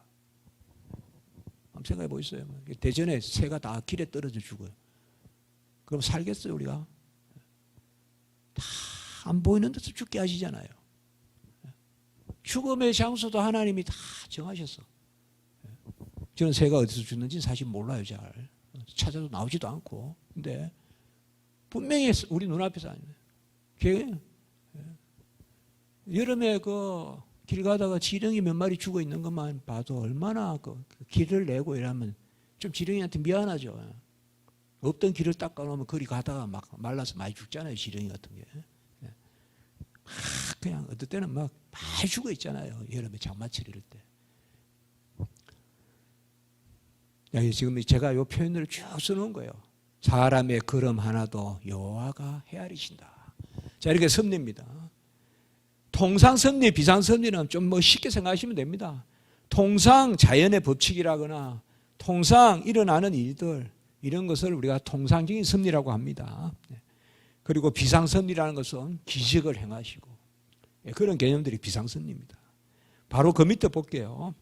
한번 생각해 보셨어요? 대전에 새가 다 길에 떨어져 죽어요. 그럼 살겠어요, 우리가? 다 안 보이는 데서 죽게 하시잖아요. 죽음의 장소도 하나님이 다 정하셨어. 저는 새가 어디서 죽는지는 사실 몰라요, 잘. 찾아도 나오지도 않고. 근데 분명히 우리 눈앞에서 아니에요. 여름에 길 가다가 지렁이 몇 마리 죽어 있는 것만 봐도 얼마나 길을 내고 이러면 좀 지렁이한테 미안하죠. 없던 길을 닦아놓으면 거리 가다가 막 말라서 많이 죽잖아요, 지렁이 같은 게. 그냥 어떨 때는 막 많이 죽어 있잖아요, 여름에 장마철 이럴 때. 지금 제가 이 표현을 쭉 써놓은 거예요. 사람의 걸음 하나도 여호와가 헤아리신다. 자, 이렇게 섭리입니다. 통상 섭리, 비상 섭리는 좀 쉽게 생각하시면 됩니다. 통상 자연의 법칙이라거나 통상 일어나는 일들, 이런 것을 우리가 통상적인 섭리라고 합니다. 그리고 비상 섭리라는 것은 기적을 행하시고, 그런 개념들이 비상 섭리입니다. 바로 그 밑에 볼게요.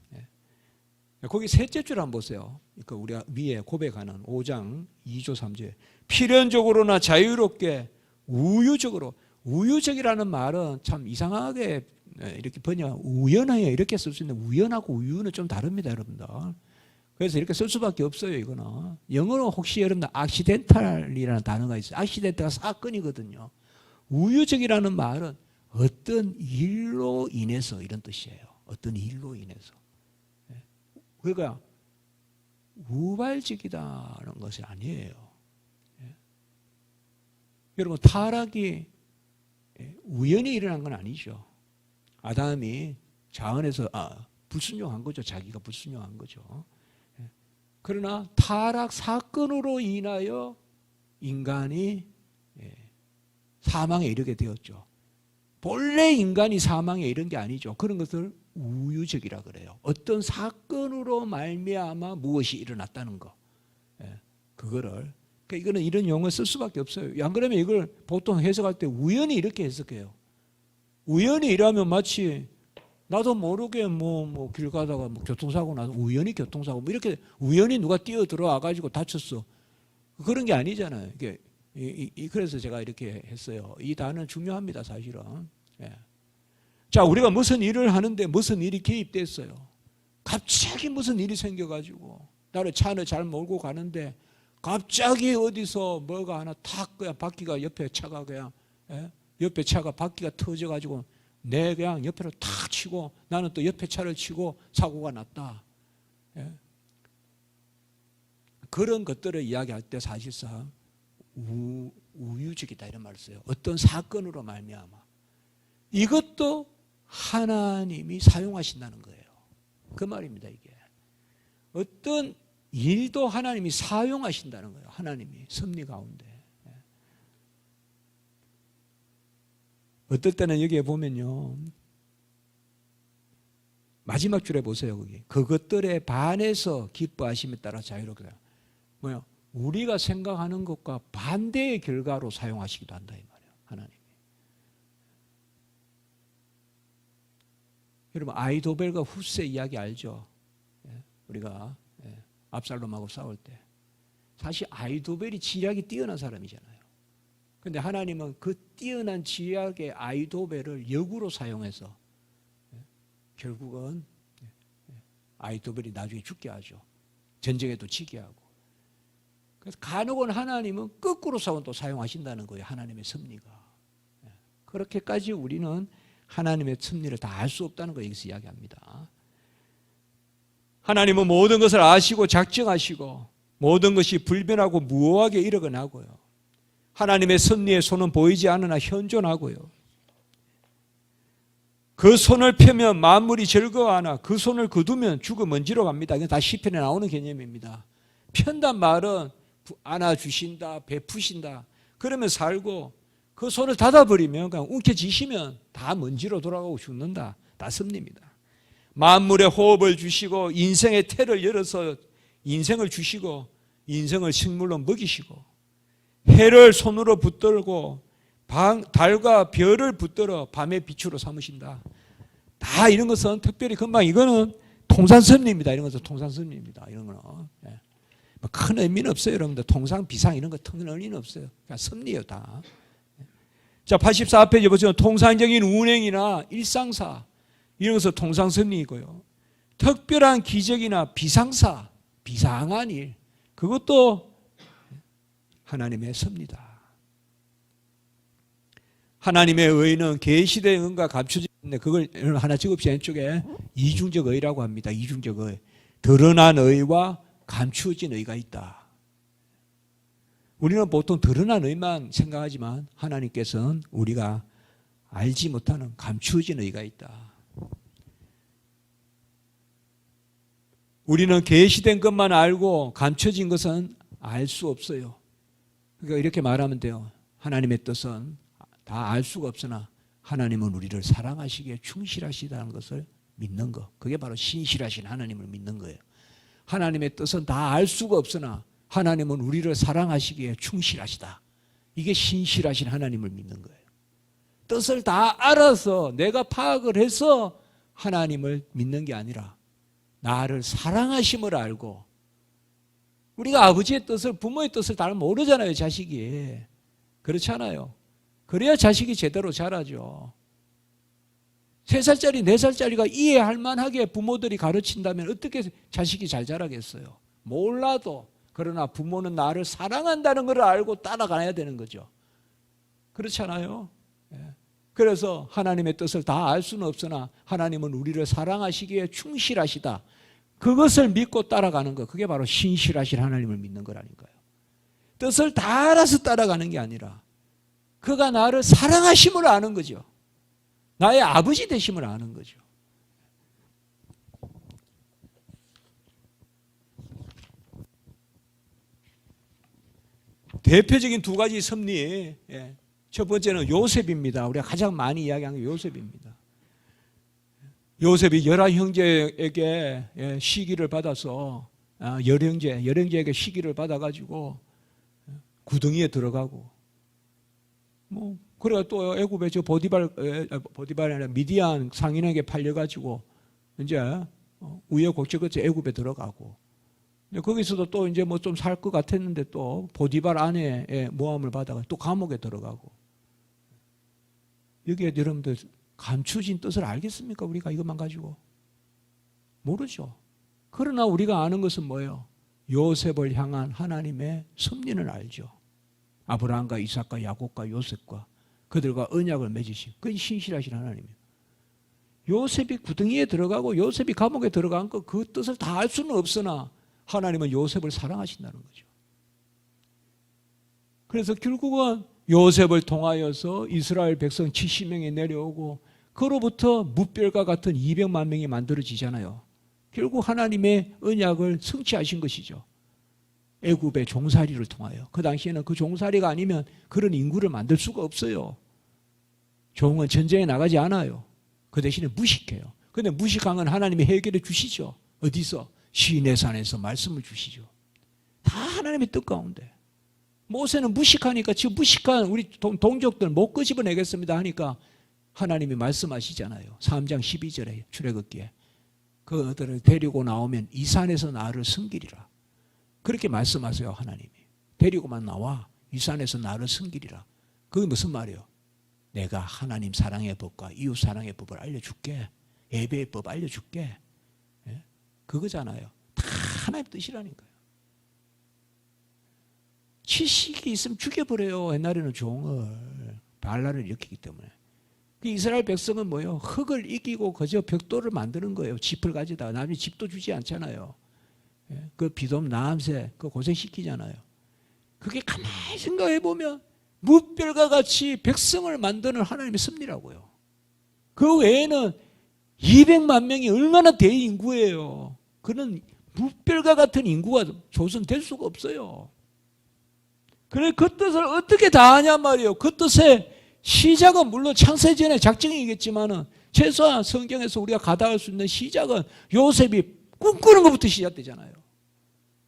거기 셋째 줄 한번 보세요. 우리가 위에 고백하는 5장 2조 3절. 필연적으로나 자유롭게 우유적으로. 우유적이라는 말은 참 이상하게 이렇게 번역, 우연해요 이렇게 쓸 수 있는, 우연하고 우유는 좀 다릅니다, 여러분들. 그래서 이렇게 쓸 수밖에 없어요, 이거는. 영어로 혹시 여러분들 accidental이라는 단어가 있어요. accidental가 사건이거든요. 우유적이라는 말은 어떤 일로 인해서, 이런 뜻이에요. 어떤 일로 인해서. 그러니까 우발적이다는 것이 아니에요. 여러분, 타락이 우연히 일어난 건 아니죠. 아담이 자원에서 불순종한 거죠. 자기가 불순종한 거죠. 그러나 타락 사건으로 인하여 인간이 사망에 이르게 되었죠. 본래 인간이 사망에 이른 게 아니죠. 그런 것을 우유적이라 그래요. 어떤 사건으로 말미암아 무엇이 일어났다는 거. 그거를. 그러니까 이거는 이런 용어 쓸 수밖에 없어요. 안 그러면 이걸 보통 해석할 때 우연히 이렇게 해석해요. 우연히 일하면 마치 나도 모르게 길 가다가 교통사고 나서 우연히 교통사고 이렇게 우연히 누가 뛰어 들어와 가지고 다쳤어. 그런 게 아니잖아요. 이게 그래서 제가 이렇게 했어요. 이 단어는 중요합니다, 사실은. 자, 우리가 무슨 일을 하는데 무슨 일이 개입됐어요. 갑자기 무슨 일이 생겨가지고 나를 차를 잘 몰고 가는데 갑자기 어디서 뭐가 하나 탁 그냥 바퀴가 옆에 차가 그냥 옆에 차가 바퀴가 터져가지고 내 그냥 옆으로 탁 치고 나는 또 옆에 차를 치고 사고가 났다. 그런 것들을 이야기할 때 사실상 우유적이다 이런 말을 써요. 어떤 사건으로 말미암아 이것도 하나님이 사용하신다는 거예요. 그 말입니다. 이게 어떤 일도 하나님이 사용하신다는 거예요. 하나님이 섭리 가운데. 어떨 때는 여기에 보면요, 마지막 줄에 보세요. 거기 그것들에 반해서 기뻐하심에 따라 자유롭게. 뭐요? 우리가 생각하는 것과 반대의 결과로 사용하시기도 한다 이 말이에요. 하나님이. 여러분 아이도벨과 후세 이야기 알죠? 우리가 압살롬하고 싸울 때 사실 아이도벨이 지략이 뛰어난 사람이잖아요. 그런데 하나님은 그 뛰어난 지략의 아이도벨을 역으로 사용해서 결국은 아이도벨이 나중에 죽게 하죠. 전쟁에도 지게 하고. 그래서 간혹은 하나님은 거꾸로 또 사용하신다는 거예요. 하나님의 섭리가. 그렇게까지 우리는 하나님의 섭리를 다 알 수 없다는 거 여기서 이야기합니다. 하나님은 모든 것을 아시고 작정하시고 모든 것이 불변하고 무오하게 일어나고요. 하나님의 섭리의 손은 보이지 않으나 현존하고요. 그 손을 펴면 만물이 즐거워하나 그 손을 거두면 죽어 먼지로 갑니다. 이건 다 시편에 나오는 개념입니다. 편단 말은 안아주신다, 베푸신다. 그러면 살고 그 손을 닫아버리면 그냥 움켜쥐시면 다 먼지로 돌아가고 죽는다. 다 섭리입니다. 만물에 호흡을 주시고 인생의 태를 열어서 인생을 주시고 인생을 식물로 먹이시고 해를 손으로 붙들고 달과 별을 붙들어 밤의 빛으로 삼으신다. 다 이런 것은 특별히 금방 이거는 통상섭리입니다. 이런 것은 통상섭리입니다. 이런 거는 큰 의미는 없어요. 여러분들 통상 비상 이런 거 큰 의미는 없어요. 그냥 섭리예요 다. 자 84페이지 보시면 통상적인 운행이나 일상사 이런 것은 통상섭리이고요. 특별한 기적이나 비상사 비상한 일 그것도 하나님의 섭리다. 하나님의 의는 계시된 은과 감춰진 데 그걸 하나 찍읍시다. 쪽에 이중적 의라고 합니다. 이중적 의. 드러난 의와 감추어진 의가 있다. 우리는 보통 드러난 의만 생각하지만 하나님께서는 우리가 알지 못하는 감추어진 의가 있다. 우리는 계시된 것만 알고 감춰진 것은 알 수 없어요. 그러니까 이렇게 말하면 돼요. 하나님의 뜻은 다 알 수가 없으나 하나님은 우리를 사랑하시기에 충실하시다는 것을 믿는 것. 그게 바로 신실하신 하나님을 믿는 거예요. 하나님의 뜻은 다 알 수가 없으나 하나님은 우리를 사랑하시기에 충실하시다. 이게 신실하신 하나님을 믿는 거예요. 뜻을 다 알아서 내가 파악을 해서 하나님을 믿는 게 아니라 나를 사랑하심을 알고 우리가 아버지의 뜻을 부모의 뜻을 잘 모르잖아요. 자식이. 그렇잖아요. 그래야 자식이 제대로 자라죠. 3살짜리 4살짜리가 이해할 만하게 부모들이 가르친다면 어떻게 자식이 잘 자라겠어요. 몰라도 그러나 부모는 나를 사랑한다는 걸 알고 따라가야 되는 거죠. 그렇잖아요. 그래서 하나님의 뜻을 다 알 수는 없으나 하나님은 우리를 사랑하시기에 충실하시다. 그것을 믿고 따라가는 것. 그게 바로 신실하신 하나님을 믿는 거라니까요. 뜻을 다 알아서 따라가는 게 아니라 그가 나를 사랑하심을 아는 거죠. 나의 아버지 되심을 아는 거죠. 대표적인 두 가지 섭리. 첫 번째는 요셉입니다. 우리가 가장 많이 이야기하는 게 요셉입니다. 요셉이 열한 형제에게 시기를 받아서 열형제에게 시기를 받아가지고 구덩이에 들어가고 그래가 또 애굽에 저 보디발이 아니라 미디안 상인에게 팔려가지고 이제 우여곡절 끝에 애굽에 들어가고 거기서도 또 이제 뭐 좀 살 것 같았는데 또 보디발 아내의 모함을 받아가 또 감옥에 들어가고 여기에 여러분들 감추어진 뜻을 알겠습니까? 우리가 이것만 가지고 모르죠. 그러나 우리가 아는 것은 뭐예요? 요셉을 향한 하나님의 섭리는 알죠. 아브라함과 이삭과 야곱과 요셉과 그들과 언약을 맺으신 그 신실하신 하나님이에요. 요셉이 구덩이에 들어가고 요셉이 감옥에 들어간 거 그 뜻을 다 알 수는 없으나 하나님은 요셉을 사랑하신다는 거죠. 그래서 결국은 요셉을 통하여서 이스라엘 백성 70명이 내려오고 그로부터 무별과 같은 200만 명이 만들어지잖아요. 결국 하나님의 언약을 성취하신 것이죠. 애굽의 종살이를 통하여. 그 당시에는 그 종살이가 아니면 그런 인구를 만들 수가 없어요. 종은 전쟁에 나가지 않아요. 그 대신에 무식해요. 그런데 무식한 건 하나님이 해결해 주시죠. 어디서? 시내산에서 말씀을 주시죠. 다 하나님의 뜻 가운데. 모세는 무식하니까 지금 무식한 우리 동족들 못 끄집어내겠습니다 하니까 하나님이 말씀하시잖아요. 3장 12절에 출애굽기에 그들을 데리고 나오면 이 산에서 나를 섬기리라. 그렇게 말씀하세요. 하나님이. 데리고만 나와 이 산에서 나를 섬기리라. 그게 무슨 말이에요? 내가 하나님 사랑의 법과 이웃 사랑의 법을 알려줄게. 예배의 법 알려줄게. 예? 그거잖아요. 다 하나님 뜻이라니까요. 지식이 있으면 죽여버려요. 옛날에는 종을 반란을 일으키기 때문에. 이스라엘 백성은 뭐예요? 흙을 이기고 그저 벽돌을 만드는 거예요. 짚을 가지다가 나중에 집도 주지 않잖아요. 그 비돔 나암새 그 고생시키잖아요. 그게 가만히 생각해 보면 무별과 같이 백성을 만드는 하나님의 섭리라고요. 그 외에는 200만 명이 얼마나 대인구예요. 그런 무별과 같은 인구가 조성될 수가 없어요. 그래 그 뜻을 어떻게 다 하냐 말이에요. 그 뜻의 시작은 물론 창세전의 작정이겠지만은 최소한 성경에서 우리가 가다할 수 있는 시작은 요셉이 꿈꾸는 것부터 시작되잖아요.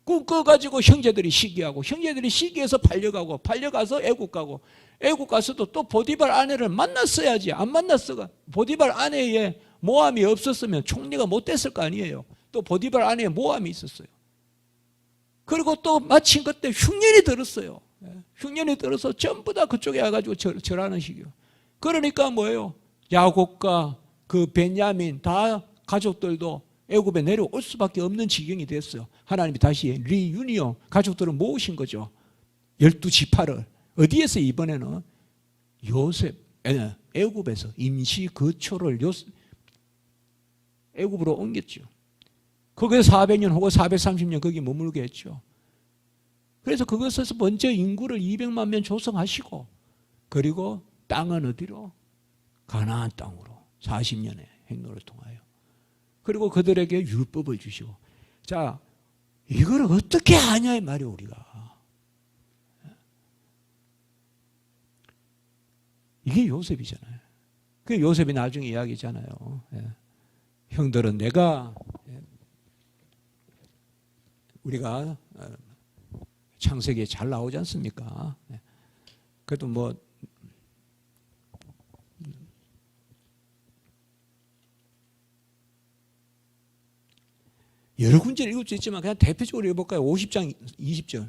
꿈꿔가지고 형제들이 시기하고 형제들이 시기해서 팔려가고 팔려가서 애국 가고 애국 가서도 또 보디발 아내를 만났어야지. 안 만났어가 보디발 아내에 모함이 없었으면 총리가 못 됐을 거 아니에요. 또 보디발 아내에 모함이 있었어요. 그리고 또 마침 그때 흉년이 들었어요. 흉년이 들어서 전부 다 그쪽에 와가지고 절하는 식이요. 그러니까 뭐예요? 야곱과 그 베냐민 다 가족들도 애굽에 내려올 수밖에 없는 지경이 됐어요. 하나님이 다시 리유니온 가족들을 모으신 거죠. 12지파를 어디에서 이번에는 요셉 애굽에서 임시 거처를 애굽으로 옮겼죠. 거기서 400년 혹은 430년 거기 머물게 했죠. 그래서 그것에서 먼저 인구를 200만 명 조성하시고 그리고 땅은 어디로? 가나안 땅으로 40년의 행로를 통하여 그리고 그들에게 율법을 주시고 자 이걸 어떻게 하냐 이 말이에요. 우리가 이게 요셉이잖아요. 그 요셉이 나중에 이야기잖아요. 형들은 내가 우리가 창세기에 잘 나오지 않습니까? 그래도 뭐 여러 군데를 읽을 수 있지만 그냥 대표적으로 읽어볼까요? 50장 20절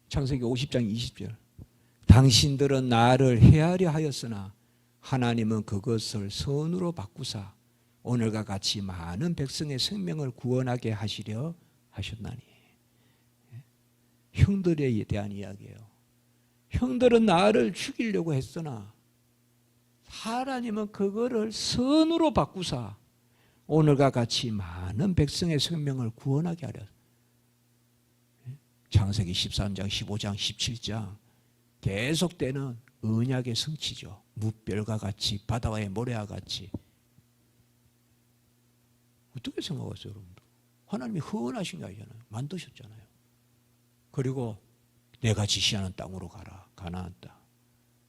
창세기 50장 20절 당신들은 나를 해하려 하였으나 하나님은 그것을 선으로 바꾸사 오늘과 같이 많은 백성의 생명을 구원하게 하시려 하셨나니 형들에 대한 이야기예요. 형들은 나를 죽이려고 했으나 하나님은 그거를 선으로 바꾸사 오늘과 같이 많은 백성의 생명을 구원하게 하려. 창세기 13장, 15장, 17장 계속되는 언약의 성취죠. 무별과 같이 바다와의 모래와 같이. 어떻게 생각하세요 여러분들? 하나님이 허언하신 게 아니잖아요. 만드셨잖아요. 그리고 내가 지시하는 땅으로 가라. 가나안 땅.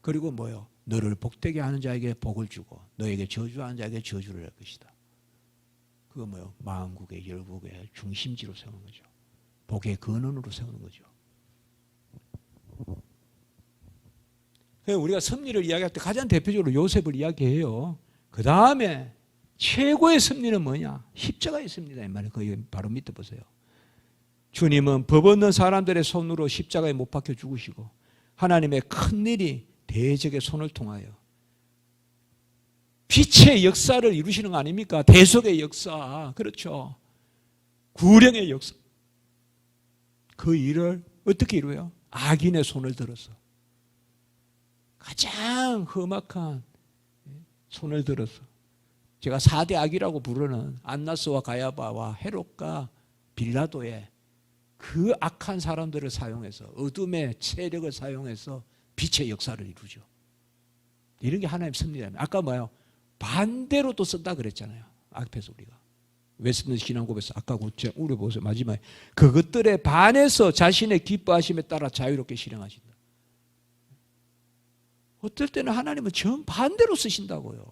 그리고 뭐요? 너를 복되게 하는 자에게 복을 주고 너에게 저주하는 자에게 저주를 할 것이다. 그거 뭐요? 만국의 열국의 중심지로 세우는 거죠. 복의 근원으로 세우는 거죠. 우리가 섭리를 이야기할 때 가장 대표적으로 요셉을 이야기해요. 그 다음에 최고의 섭리는 뭐냐? 십자가의 섭리다 이 말이에요. 거기 바로 밑에 보세요. 주님은 법 없는 사람들의 손으로 십자가에 못 박혀 죽으시고 하나님의 큰 일이 대적의 손을 통하여 빛의 역사를 이루시는 거 아닙니까? 대속의 역사. 그렇죠. 구령의 역사. 그 일을 어떻게 이루어요? 악인의 손을 들어서. 가장 험악한 손을 들어서. 제가 4대 악이라고 부르는 안나스와 가야바와 헤롯과 빌라도의 그 악한 사람들을 사용해서, 어둠의 세력을 사용해서 빛의 역사를 이루죠. 이런 게 하나님 섭리라면. 아까 뭐요? 반대로 또 쓴다 그랬잖아요. 앞에서 우리가. 웨스트민스터 신앙고백에서 아까 우리 보세요. 마지막에. 그것들에 반해서 자신의 기뻐하심에 따라 자유롭게 실행하신다. 어떨 때는 하나님은 정반대로 쓰신다고요.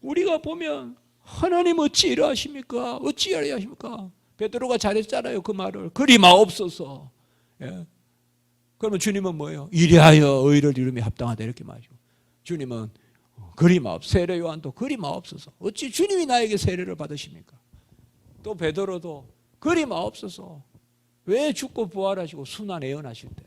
우리가 보면 하나님 어찌 이러하십니까? 어찌 이러하십니까? 베드로가 잘했잖아요. 그 말을. 그리 마옵소서. 예. 그러면 주님은 뭐예요? 이리하여 의를 이루며 합당하다 이렇게 말이죠. 주님은 그리 마옵. 세례 요한도 그리 마옵소서. 어찌 주님이 나에게 세례를 받으십니까? 또 베드로도 그리 마옵소서. 왜 죽고 부활하시고 순환 애언하실 때.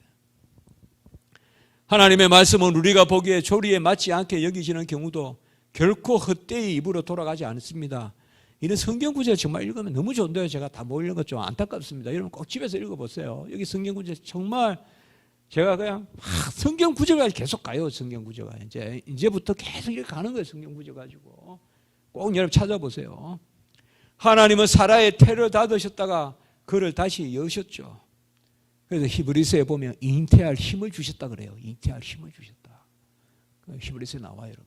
하나님의 말씀은 우리가 보기에 조리에 맞지 않게 여기지는 경우도 결코 헛되이 입으로 돌아가지 않습니다. 이런 성경 구절 정말 읽으면 너무 좋은데요. 제가 다 못 읽은 것 좀 안타깝습니다. 여러분 꼭 집에서 읽어보세요. 여기 성경 구절 정말 제가 그냥 성경 구절까지 계속 가요. 성경 구절가 이제부터 계속 이렇게 가는 거예요. 성경 구절 가지고 꼭 여러분 찾아보세요. 하나님은 사라의 태를 닫으셨다가 그를 다시 여셨죠. 그래서 히브리서에 보면 잉태할 힘을 주셨다 그래요. 잉태할 힘을 주셨다. 히브리서에 나와요. 여러분.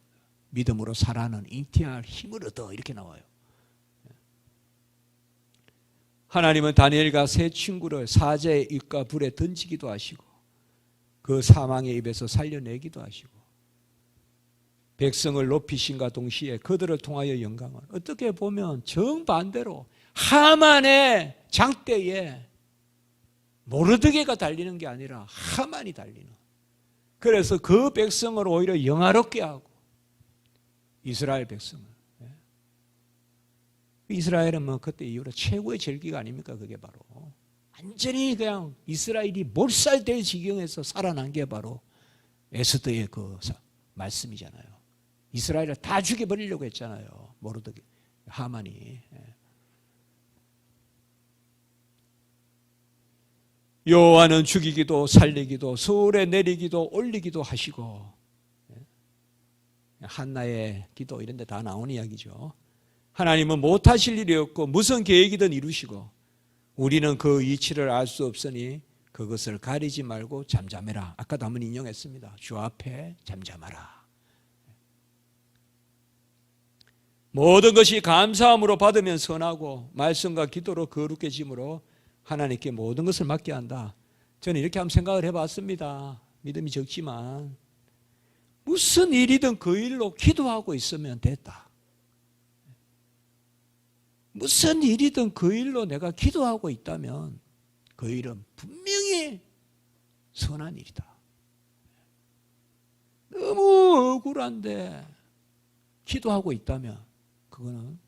믿음으로 사라는 잉태할 힘을 얻어 이렇게 나와요. 하나님은 다니엘과 세 친구를 사자의 입과 불에 던지기도 하시고 그 사망의 입에서 살려내기도 하시고 백성을 높이신과 동시에 그들을 통하여 영광을 어떻게 보면 정반대로 하만의 장대에 모르드게가 달리는 게 아니라 하만이 달리는 그래서 그 백성을 오히려 영화롭게 하고 이스라엘 백성을 이스라엘은 뭐 그때 이후로 최고의 절기가 아닙니까? 그게 바로 완전히 그냥 이스라엘이 몰살될 지경에서 살아난 게 바로 에스더의 그 말씀이잖아요. 이스라엘을 다 죽여버리려고 했잖아요. 모르드게 하만이. 여호와는 죽이기도 살리기도 서울에 내리기도 올리기도 하시고 한나의 기도 이런 데 다 나오는 이야기죠. 하나님은 못하실 일이 없고 무슨 계획이든 이루시고 우리는 그 이치를 알 수 없으니 그것을 가리지 말고 잠잠해라. 아까도 한번 인용했습니다. 주 앞에 잠잠하라. 모든 것이 감사함으로 받으면 선하고 말씀과 기도로 거룩해짐으로 하나님께 모든 것을 맡게 한다. 저는 이렇게 한번 생각을 해봤습니다. 믿음이 적지만 무슨 일이든 그 일로 기도하고 있으면 됐다. 무슨 일이든 그 일로 내가 기도하고 있다면 그 일은 분명히 선한 일이다. 너무 억울한데 기도하고 있다면 그거는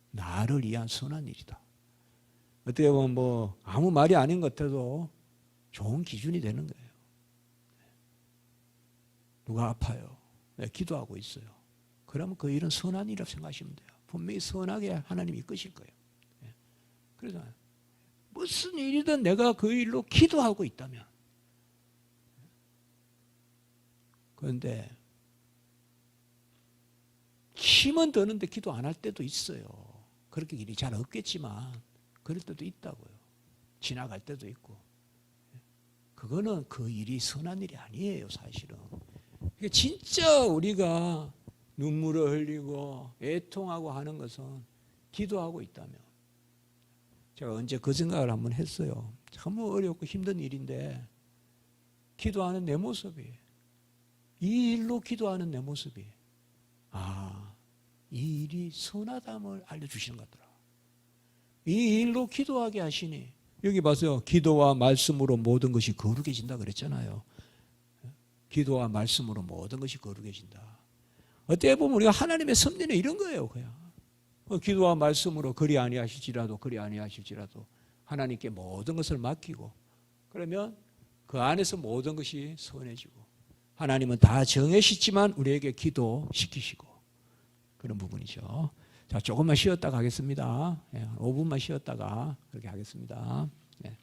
나를 위한 선한 일이다. 어떻게 보면 뭐 아무 말이 아닌 것 같아도 좋은 기준이 되는 거예요. 누가 아파요? 네, 기도하고 있어요. 그러면 그 일은 선한 일이라고 생각하시면 돼요. 분명히 선하게 하나님이 이끄실 거예요. 그래서 무슨 일이든 내가 그 일로 기도하고 있다면 그런데 힘은 드는데 기도 안 할 때도 있어요. 그렇게 일이 잘 없겠지만 그럴 때도 있다고요. 지나갈 때도 있고 그거는 그 일이 선한 일이 아니에요. 사실은 진짜 우리가 눈물을 흘리고 애통하고 하는 것은 기도하고 있다면 제가 언제 그 생각을 한번 했어요. 참 어렵고 힘든 일인데 기도하는 내 모습이 이 일로 기도하는 내 모습이 이 일이 선하담을 알려주시는 것 같더라. 이 일로 기도하게 하시니 여기 봐서요. 기도와 말씀으로 모든 것이 거룩해진다 그랬잖아요. 기도와 말씀으로 모든 것이 거룩해진다. 어떻게 보면 우리가 하나님의 섭리는 이런 거예요. 그냥 기도와 말씀으로 그리 아니하실지라도 하나님께 모든 것을 맡기고 그러면 그 안에서 모든 것이 선해지고 하나님은 다 정해시지만 우리에게 기도시키시고 그런 부분이죠. 자, 조금만 쉬었다가 하겠습니다. 예, 5분만 쉬었다가 그렇게 하겠습니다. 예.